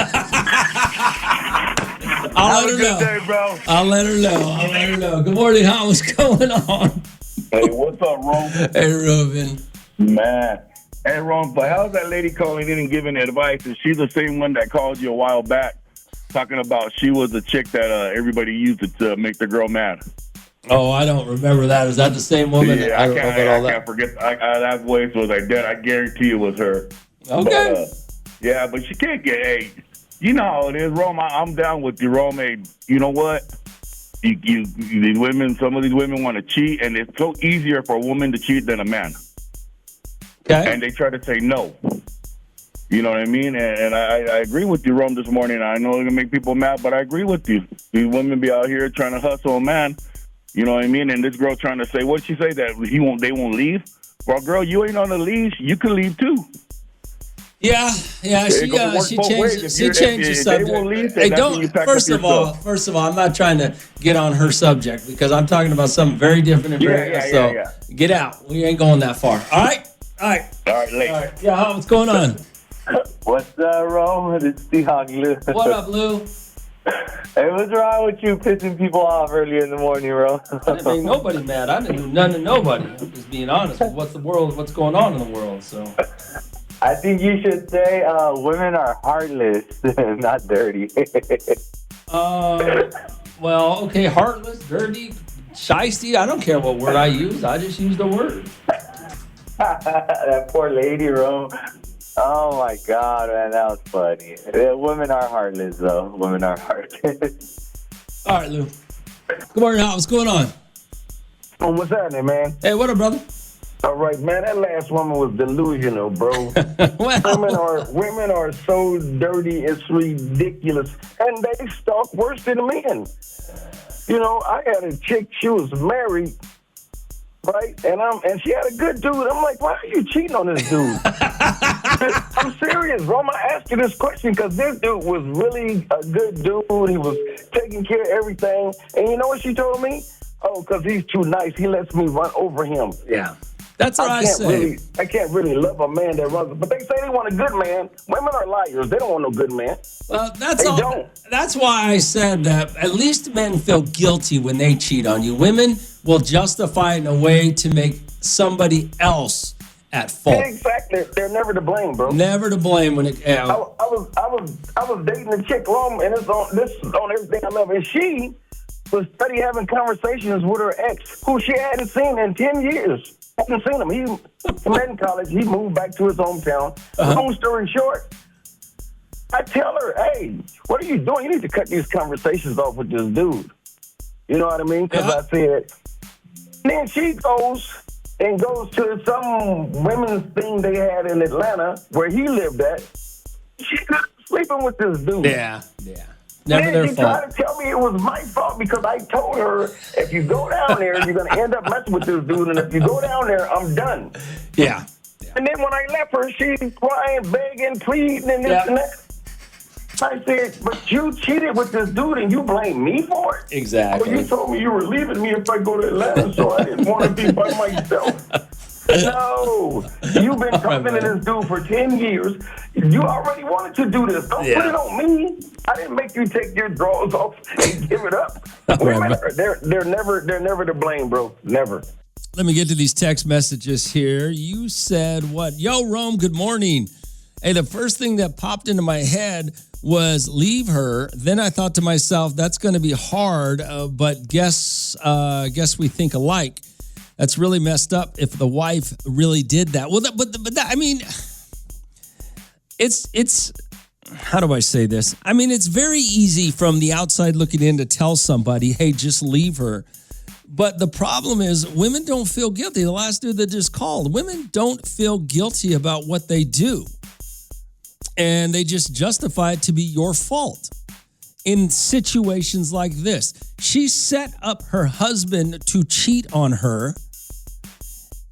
I'll let her know. Day, bro. I'll let her know. Good morning, Howard. What's going on? Hey, what's up, Rome? Hey, Ruben. Man. Hey, Rome, but how's that lady calling in and giving advice? Is she the same one that called you a while back talking about she was the chick that everybody used to make the girl mad? Oh, I don't remember that. Is that the same woman? Yeah, I can't forget. That voice was like that. I guarantee it was her. Okay. But, but she can't get. Hey, you know how it is, Rome. I'm down with you, Rome. Hey, you know what? These women, some of these women want to cheat, and it's so easier for a woman to cheat than a man. Okay. And they try to say no. You know what I mean? And I agree with you, Rome, this morning. I know it's going to make people mad, but I agree with you. These women be out here trying to hustle a man. You know what I mean? And this girl trying to say, what'd she say? That they won't leave? Well, girl, you ain't on the lease. You can leave too. Yeah. She changed the subject. Hey, don't. First of all, I'm not trying to get on her subject because I'm talking about something very different. Yeah. Get out. We ain't going that far. All right, later. Yeah, what's going on? What's up, Rome? It's Seahawk Lou. What up, Lou? Hey, what's wrong with you pissing people off early in the morning, bro? I didn't make nobody mad. I didn't do nothing to nobody. I'm just being honest with what's going on in the world. So I think you should say women are heartless, not dirty. Well, okay, heartless, dirty, shysty. I don't care what word I use. I just use the word. That poor lady, Rome. Oh, my God, man, that was funny. Women are heartless, though. Women are heartless. All right, Lou. Good morning, Hal. What's going on? Oh, what's happening, man? Hey, what up, brother? All right, man, that last woman was delusional, bro. Well, women are so dirty, it's ridiculous. And they stalk worse than men. You know, I had a chick, she was married, right? And she had a good dude. I'm like, why are you cheating on this dude? I'm serious, bro. I asked you this question because this dude was really a good dude. He was taking care of everything. And you know what she told me? Oh, because he's too nice. He lets me run over him. Yeah. That's what I say. I can't really love a man that runs, but they say they want a good man. Women are liars. They don't want no good man. Well, Don't. That's why I said that at least men feel guilty when they cheat on you. Women will justify it in a way to make somebody else at fault. Exactly. They're never to blame, bro. Never to blame when it. I was dating a chick, Rome, and this is on Everything I Love, and she was steady having conversations with her ex, who she hadn't seen in 10 years. Hadn't seen him. He met in college. He moved back to his hometown. Long story short, I tell her, hey, what are you doing? You need to cut these conversations off with this dude. You know what I mean? Because I said, then she goes to some women's thing they had in Atlanta where he lived at. She's sleeping with this dude. Yeah. Never their She fault. tried to tell me it was my fault because I told her, if you go down there, you're going to end up messing with this dude. And if you go down there, I'm done. Yeah. And then when I left her, she's crying, begging, pleading, and this and that. I said, but you cheated with this dude and you blame me for it? Exactly. Well, you told me you were leaving me if I go to Atlanta, so I didn't want to be by myself. No, you've been talking to this dude for 10 years. You already wanted to do this. Don't put it on me. I didn't make you take your drawers off and give it up. They're never to blame, bro. Never. Let me get to these text messages here. You said what? Yo, Rome, good morning. Hey, the first thing that popped into my head was leave her. Then I thought to myself, that's going to be hard, but guess we think alike. That's really messed up if the wife really did that. Well, I mean, it's how do I say this? I mean, it's very easy from the outside looking in to tell somebody, hey, just leave her. But the problem is women don't feel guilty. The last dude that just called, women don't feel guilty about what they do. And they just justify it to be your fault. In situations like this, she set up her husband to cheat on her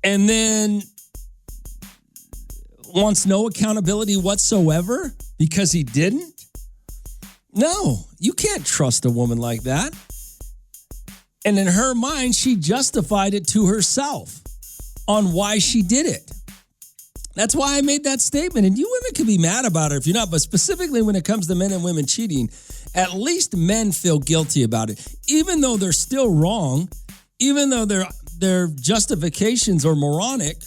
and then wants no accountability whatsoever because he didn't? No, you can't trust a woman like that. And in her mind, she justified it to herself on why she did it. That's why I made that statement. And you women can be mad about it if you're not, but specifically when it comes to men and women cheating, at least men feel guilty about it. Even though they're still wrong, even though their justifications are moronic,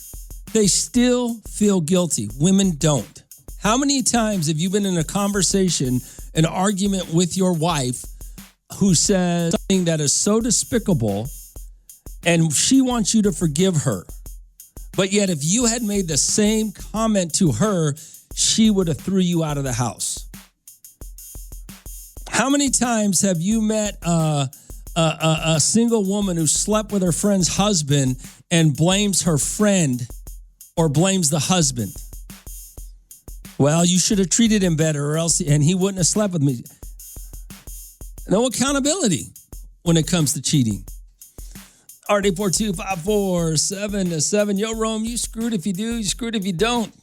they still feel guilty. Women don't. How many times have you been in a conversation, an argument with your wife who says something that is so despicable and she wants you to forgive her? But yet if you had made the same comment to her, she would have threw you out of the house. How many times have you met a single woman who slept with her friend's husband and blames her friend or blames the husband? Well, you should have treated him better or else, and he wouldn't have slept with me. No accountability when it comes to cheating. RD42547-7. Yo, Rome, you screwed if you do, you screwed if you don't.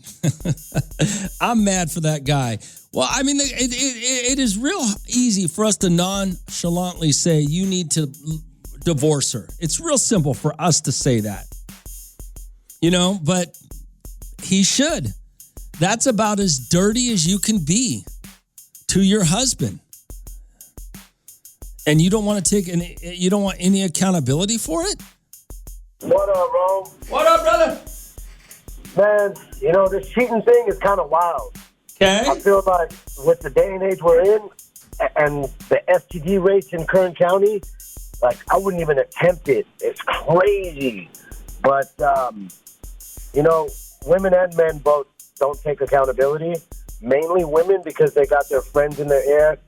I'm mad for that guy. Well, I mean, it is real easy for us to nonchalantly say you need to divorce her. It's real simple for us to say that, you know, but he should. That's about as dirty as you can be to your husband. And you don't want to you don't want any accountability for it? What up, Rome? What up, brother? Man, you know, this cheating thing is kind of wild. Okay. I feel like with the day and age we're in and the STD rates in Kern County, like, I wouldn't even attempt it. It's crazy. But, you know, women and men both don't take accountability. Mainly women because they got their friends in their ear.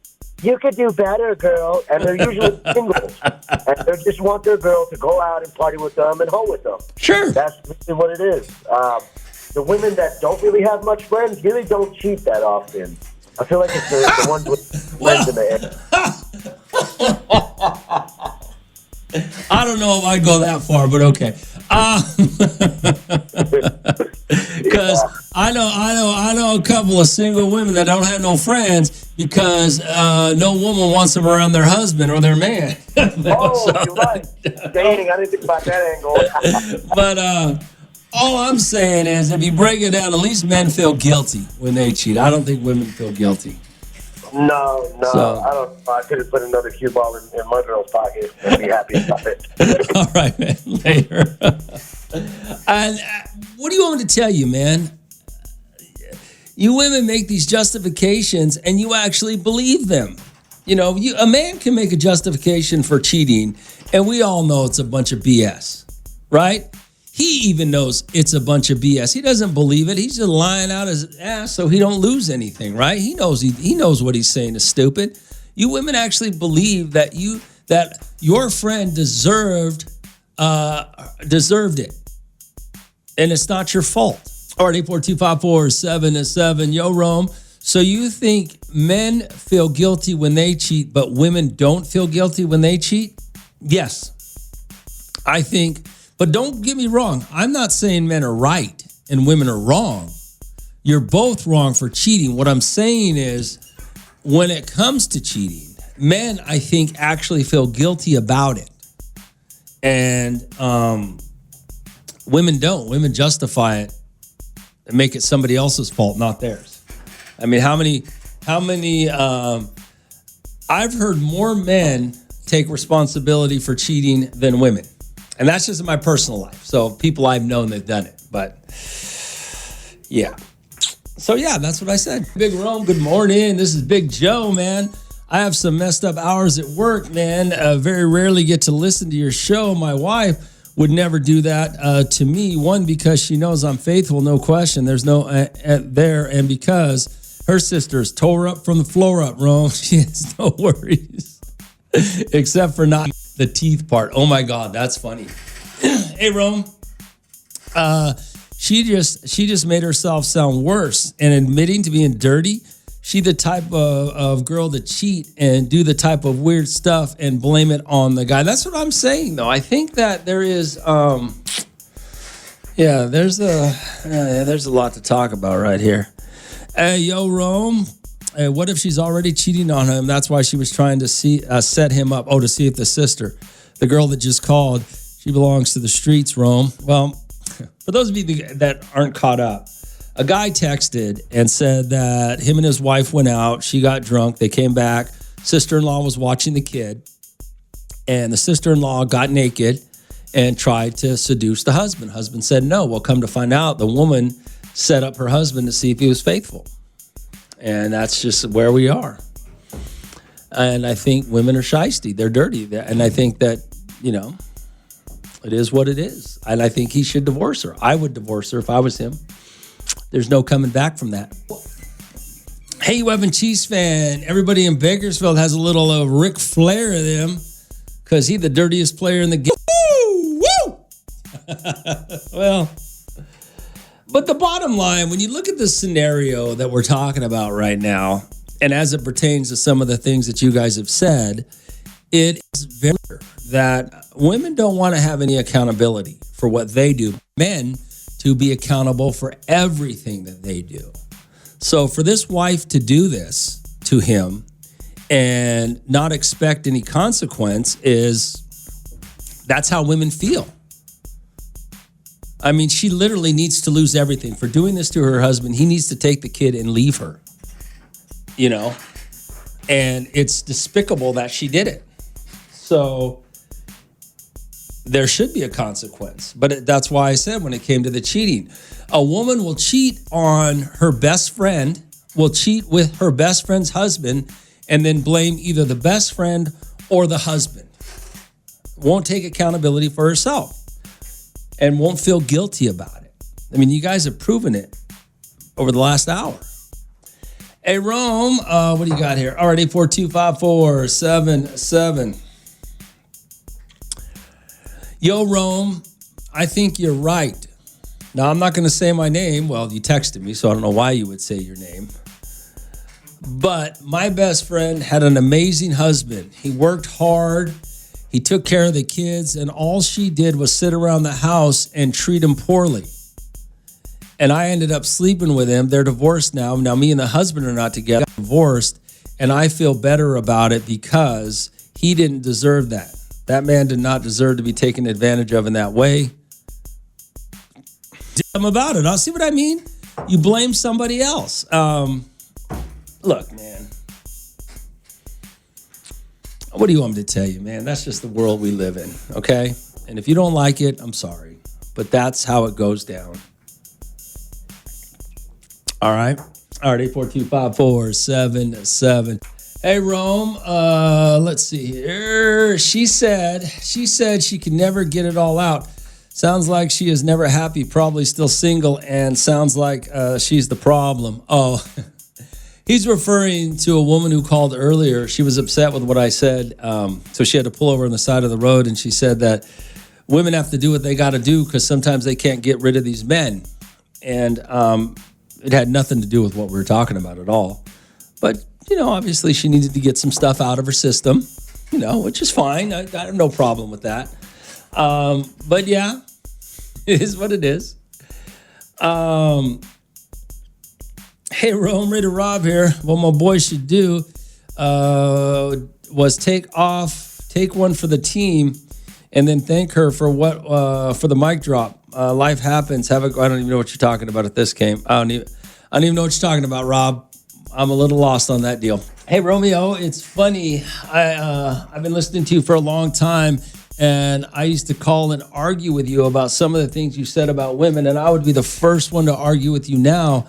You could do better, girl. And they're usually single. And they just want their girl to go out and party with them and hoe with them. Sure. That's really what it is. The women that don't really have much friends really don't cheat that often. I feel like it's the ones with friends in the air. I don't know if I'd go that far, but okay. Because I know a couple of single women that don't have no friends because no woman wants them around their husband or their man. You're right. Dating, I didn't think about that angle. But All I'm saying is, if you break it down, at least men feel guilty when they cheat. I don't think women feel guilty. No, So- I don't. I could have put another cue ball in my girl's pocket and be happy about it. All right, man. Later. And what do you want me to tell you, man? You women make these justifications, and you actually believe them. You know, a man can make a justification for cheating, and we all know it's a bunch of BS, right? He even knows it's a bunch of BS. He doesn't believe it. He's just lying out his ass so he don't lose anything, right? He knows what he's saying is stupid. You women actually believe that your friend deserved it, and it's not your fault. All right, 84254-777. Yo, Rome. So you think men feel guilty when they cheat, but women don't feel guilty when they cheat? Yes, I think. But don't get me wrong. I'm not saying men are right and women are wrong. You're both wrong for cheating. What I'm saying is, when it comes to cheating, men, I think, actually feel guilty about it. And women don't. Women justify it and make it somebody else's fault, not theirs. I mean, how many I've heard more men take responsibility for cheating than women. And that's just in my personal life. So people I've known that've done it. But yeah. So yeah, that's what I said. Big Rome, good morning. This is Big Joe, man. I have some messed up hours at work, man. Very rarely get to listen to your show. My wife would never do that to me. One, because she knows I'm faithful, no question. There's no there. And because her sisters tore her up from the floor up, Rome. She has no worries. Except for not the teeth part. Oh my God, that's funny. Hey, Rome. She just made herself sound worse and admitting to being dirty. She the type of girl to cheat and do the type of weird stuff and blame it on the guy. That's what I'm saying, though. I think that there is, there's a lot to talk about right here. Hey, yo, Rome. What if she's already cheating on him? That's why she was trying to set him up. Oh, to see if the sister, the girl that just called, she belongs to the streets, Rome. Well, for those of you that aren't caught up, a guy texted and said that him and his wife went out. She got drunk. They came back. Sister-in-law was watching the kid. And the sister-in-law got naked and tried to seduce the husband. Husband said no. Well, come to find out, the woman set up her husband to see if he was faithful. And that's just where we are. And I think women are shysty. They're dirty. And I think that, it is what it is. And I think he should divorce her. I would divorce her if I was him. There's no coming back from that. Hey, you Evan Chiefs fan. Everybody in Bakersfield has a little Ric Flair in them because he's the dirtiest player in the game. Woo! Well, but the bottom line, when you look at the scenario that we're talking about right now, and as it pertains to some of the things that you guys have said, it is very clear that women don't want to have any accountability for what they do. Men to be accountable for everything that they do. So for this wife to do this to him and not expect any consequence that's how women feel. I mean, she literally needs to lose everything. For doing this to her husband, he needs to take the kid and leave her, and it's despicable that she did it. So there should be a consequence. But that's why I said when it came to the cheating, a woman will cheat on her best friend, will cheat with her best friend's husband, and then blame either the best friend or the husband. Won't take accountability for herself and won't feel guilty about it. I mean, you guys have proven it over the last hour. Hey, Rome, what do you got here? All right, 8425477. Yo, Rome, I think you're right. Now, I'm not going to say my name. Well, you texted me, so I don't know why you would say your name. But my best friend had an amazing husband. He worked hard. He took care of the kids, and all she did was sit around the house and treat him poorly. And I ended up sleeping with him. They're divorced now. Now, me and the husband are not together, divorced, and I feel better about it because he didn't deserve that. That man did not deserve to be taken advantage of in that way. something about it. I'll see what I mean. You blame somebody else. Look, man. What do you want me to tell you, man? That's just the world we live in, okay? And if you don't like it, I'm sorry. But that's how it goes down. All right. 842-5477. Hey, Rome. Let's see here. She said she could never get it all out. Sounds like she is never happy, probably still single, and sounds like she's the problem. Oh, he's referring to a woman who called earlier. She was upset with what I said, so she had to pull over on the side of the road, and she said that women have to do what they got to do because sometimes they can't get rid of these men. And it had nothing to do with what we were talking about at all. But, obviously she needed to get some stuff out of her system, which is fine. I have no problem with that. But yeah, it is what it is. Hey, Rome, Raider Rob here. What my boy should do was take one for the team and then thank her for for the mic drop. Life happens. I don't even know what you're talking about at this game. I don't even know what you're talking about, Rob. I'm a little lost on that deal. Hey, Romeo, it's funny. I've been listening to you for a long time, and I used to call and argue with you about some of the things you said about women, and I would be the first one to argue with you now.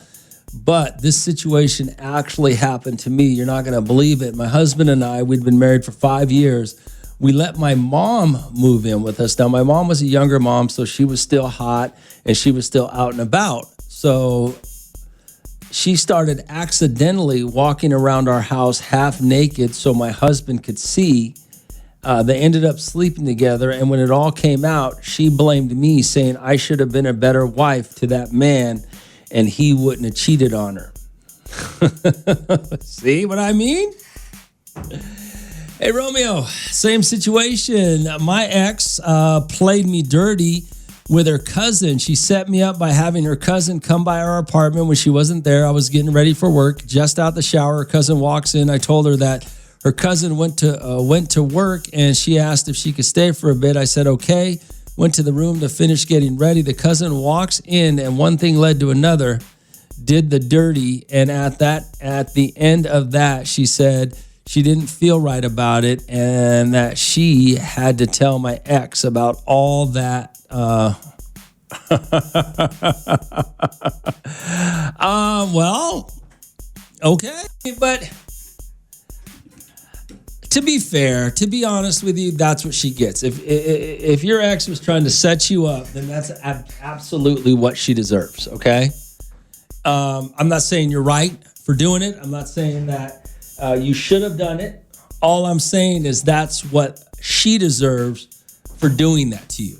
But this situation actually happened to me. You're not going to believe it. My husband and I, we'd been married for 5 years. We let my mom move in with us. Now, my mom was a younger mom, so she was still hot, and she was still out and about. So she started accidentally walking around our house half naked so my husband could see. They ended up sleeping together, and when it all came out, she blamed me, saying I should have been a better wife to that man, and he wouldn't have cheated on her. See what I mean? Hey, Romeo, same situation. My ex played me dirty with her cousin. She set me up by having her cousin come by our apartment when she wasn't there. I was getting ready for work, just out the shower. Her cousin walks in. I told her that her cousin went to work, and she asked if she could stay for a bit. I said, okay. Went to the room to finish getting ready. The cousin walks in, and one thing led to another, did the dirty. And at the end of that, she said she didn't feel right about it, and that she had to tell my ex about all that. Well, okay, but to be fair, to be honest with you, that's what she gets. If your ex was trying to set you up, then that's absolutely what she deserves, okay? I'm not saying you're right for doing it. I'm not saying that you should have done it. All I'm saying is that's what she deserves for doing that to you,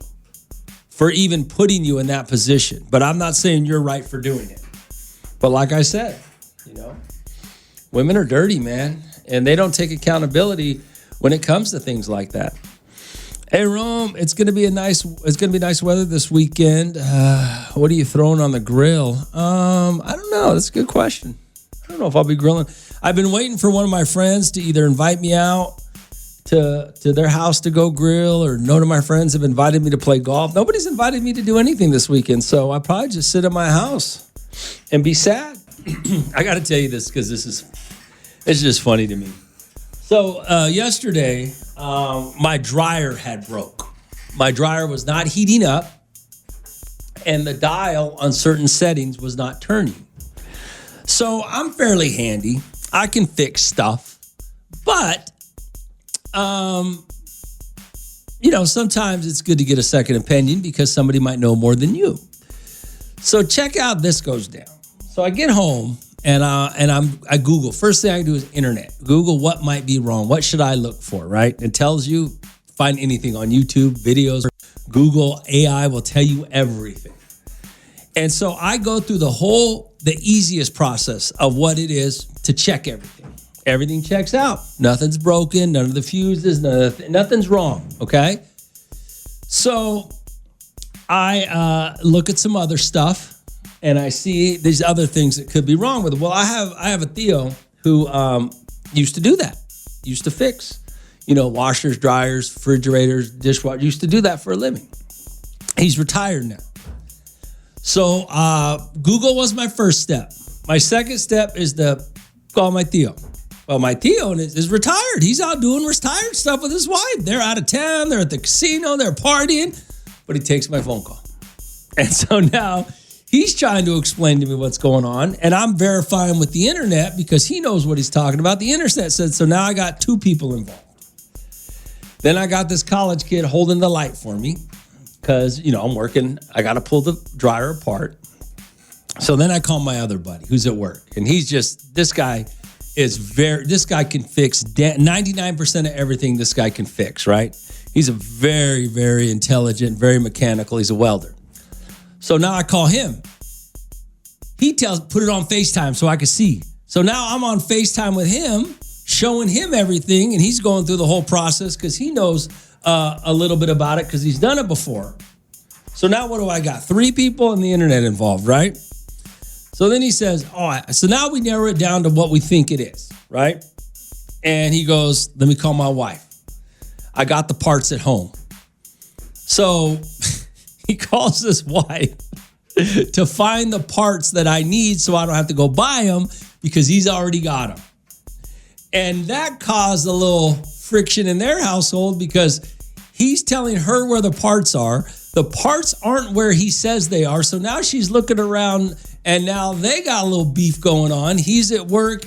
for even putting you in that position. But I'm not saying you're right for doing it. But like I said, women are dirty, man, and they don't take accountability when it comes to things like that. Hey, Rome, it's gonna be nice weather this weekend. What are you throwing on the grill? I don't know. That's a good question. I don't know if I'll be grilling. I've been waiting for one of my friends to either invite me out to their house to go grill, or none of my friends have invited me to play golf. Nobody's invited me to do anything this weekend, so I'll probably just sit at my house and be sad. I got to tell you this because it's just funny to me. So yesterday, my dryer had broke. My dryer was not heating up, and the dial on certain settings was not turning. So I'm fairly handy. I can fix stuff, but sometimes it's good to get a second opinion because somebody might know more than you. So check out this goes down. So I get home and I Google. First thing I do is internet. Google what might be wrong. What should I look for, right? It tells you, find anything on YouTube, videos, Google, AI will tell you everything. And so I go through the easiest process of what it is to check everything. Everything checks out. Nothing's broken. None of the fuses. Nothing's wrong. Okay. So I look at some other stuff, and I see these other things that could be wrong with it. Well, I have a Theo who used to do that. Used to fix, washers, dryers, refrigerators, dishwashers. Used to do that for a living. He's retired now. So Google was my first step. My second step is to call my Theo. Well, my Theo is retired. He's out doing retired stuff with his wife. They're out of town. They're at the casino. They're partying. But he takes my phone call. And so now he's trying to explain to me what's going on. And I'm verifying with the internet because he knows what he's talking about. The internet said, so now I got two people involved. Then I got this college kid holding the light for me because, I'm working. I got to pull the dryer apart. So then I call my other buddy who's at work. And this guy can fix 99% of everything this guy can fix, right? He's a very, very intelligent, very mechanical. He's a welder. So now I call him. He put it on FaceTime so I could see. So now I'm on FaceTime with him, showing him everything, and he's going through the whole process because he knows a little bit about it because he's done it before. So now what do I got? 3 people and the internet involved, right? So then he says, so now we narrow it down to what we think it is, right? And he goes, let me call my wife. I got the parts at home. So he calls his wife to find the parts that I need so I don't have to go buy them because he's already got them. And that caused a little friction in their household because he's telling her where the parts are. The parts aren't where he says they are. So now she's looking around and now they got a little beef going on. He's at work.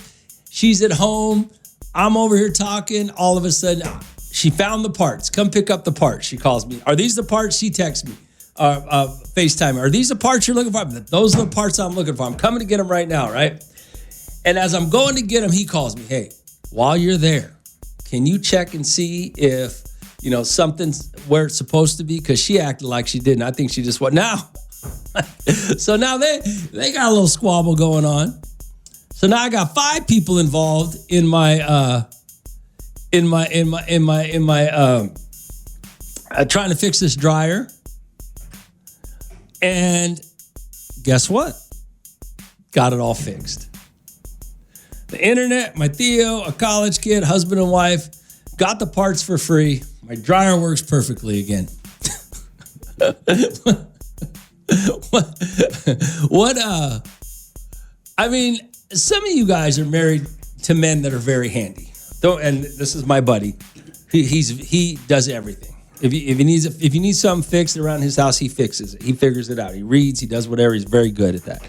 She's at home. I'm over here talking. All of a sudden, she found the parts. Come pick up the parts. She calls me. Are these the parts? She texts me. FaceTime. Are these the parts you're looking for? Those are the parts I'm looking for. I'm coming to get them right now, right? And as I'm going to get them, he calls me. Hey, while you're there, can you check and see if, something's where it's supposed to be? Because she acted like she didn't. I think she just went, now. So now they got a little squabble going on. So now I got 5 people involved in my trying to fix this dryer. And guess what? Got it all fixed. The internet, my Theo, a college kid, husband and wife, got the parts for free. My dryer works perfectly again. Some of you guys are married to men that are very handy. And this is my buddy. He does everything. If he needs something fixed around his house, he fixes it. He figures it out. He reads, he does whatever. He's very good at that.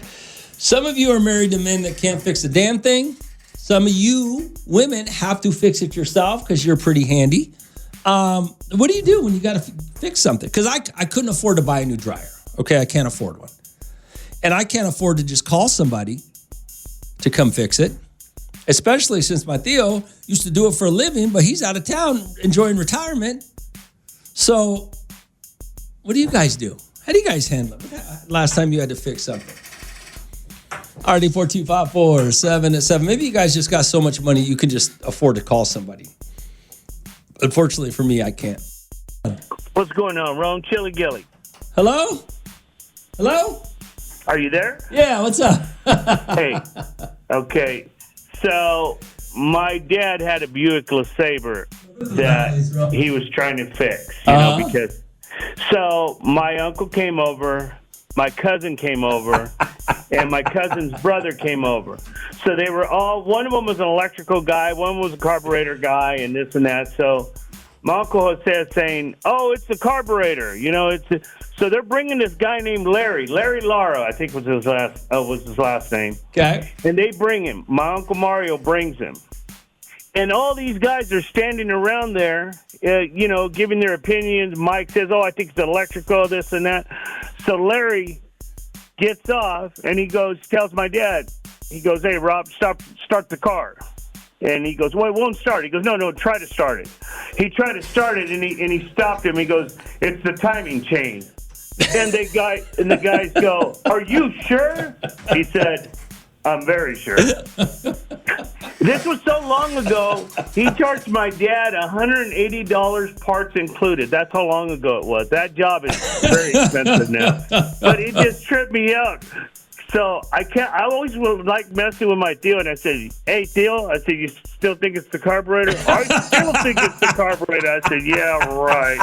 Some of you are married to men that can't fix a damn thing. Some of you women have to fix it yourself because you're pretty handy. What do you do when you got to fix something? Because I couldn't afford to buy a new dryer. Okay, I can't afford one. And I can't afford to just call somebody to come fix it, especially since my Theo used to do it for a living, but he's out of town enjoying retirement. So what do you guys do? How do you guys handle it? Last time you had to fix something? RD4254787. Maybe you guys just got so much money you can just afford to call somebody. Unfortunately for me, I can't. What's going on, Ron? Chili Gilly. Hello? Hello? Are you there? Yeah, what's up? Hey. Okay. So my dad had a Buick LeSabre that he was trying to fix, because so my uncle came over, my cousin came over, and my cousin's brother came over. So they were all, one of them was an electrical guy, one was a carburetor guy, and this and that. So my uncle Jose is saying, oh, it's the carburetor, so they're bringing this guy named Larry Lara, I think was his last name. Okay. And they bring him. My Uncle Mario brings him. And all these guys are standing around there, giving their opinions. Mike says, oh, I think it's electrical, this and that. So Larry gets off, and he tells my dad, he goes, hey, Rob, start the car. And he goes, well, it won't start. He goes, no, try to start it. He tried to start it, and he stopped him. He goes, it's the timing chain. And the guys go, are you sure? He said, I'm very sure. This was so long ago, he charged my dad $180 parts included. That's how long ago it was. That job is very expensive now. But it just tripped me out. So I always like messing with my Theo, and I said, hey, Theo, I said, you still think it's the carburetor? I still think it's the carburetor. I said, yeah, right.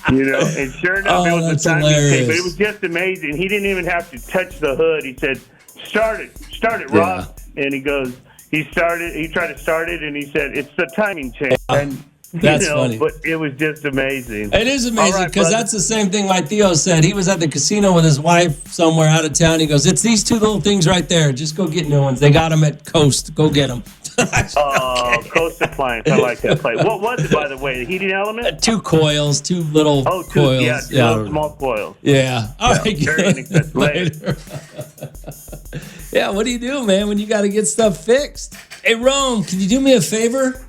And sure enough, it was that's the time hilarious. he came. But it was just amazing. He didn't even have to touch the hood. He said, "Start it, Ross." And he goes, he tried to start it, and he said, "It's the timing chain." And That's funny. But it was just amazing. It is amazing because brother. that's the same thing my Theo said. He was at the casino with his wife somewhere out of town. He goes, "It's these two little things right there. Just go get new ones. They got them at Coast. Go get them." Coast Appliance. I like that play. What was it, by the way? The heating element? Two coils, two little coils. Yeah, two little small coils. Yeah. All right. Very inexpensive. Later. Yeah, what do you do, man, when you got to get stuff fixed? Hey, Rome, can you do me a favor?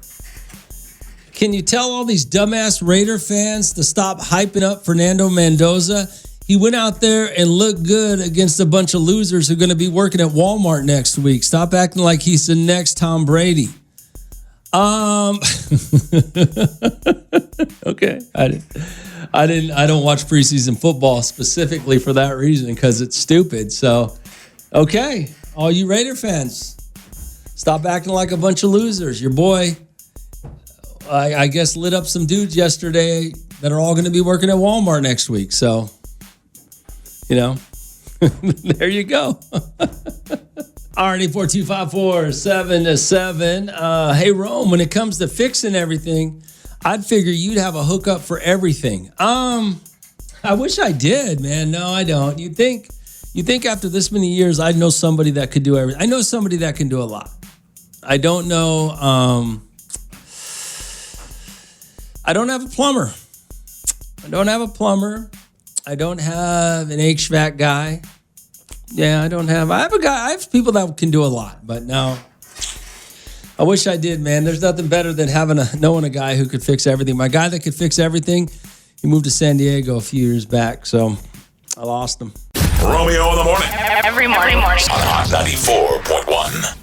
Can you tell all these dumbass Raider fans to stop hyping up Fernando Mendoza? He went out there and looked good against a bunch of losers who are going to be working at Walmart next week. Stop acting like he's the next Tom Brady. Okay. I don't watch preseason football specifically for that reason because it's stupid. So, okay, all you Raider fans, stop acting like a bunch of losers. Your boy, I guess, lit up some dudes yesterday that are all going to be working at Walmart next week. So, there you go. Alrighty, 42547-7. Hey, Rome, when it comes to fixing everything, I'd figure you'd have a hookup for everything. I wish I did, man. No, I don't. You think after this many years, I know somebody that could do everything. I know somebody that can do a lot. I don't know. I don't have a plumber. I don't have an HVAC guy. Yeah, I have people that can do a lot, but no. I wish I did, man. There's nothing better than knowing a guy who could fix everything. My guy that could fix everything, he moved to San Diego a few years back, so I lost him. Romeo in the Morning. Every morning. On Hot 94.1.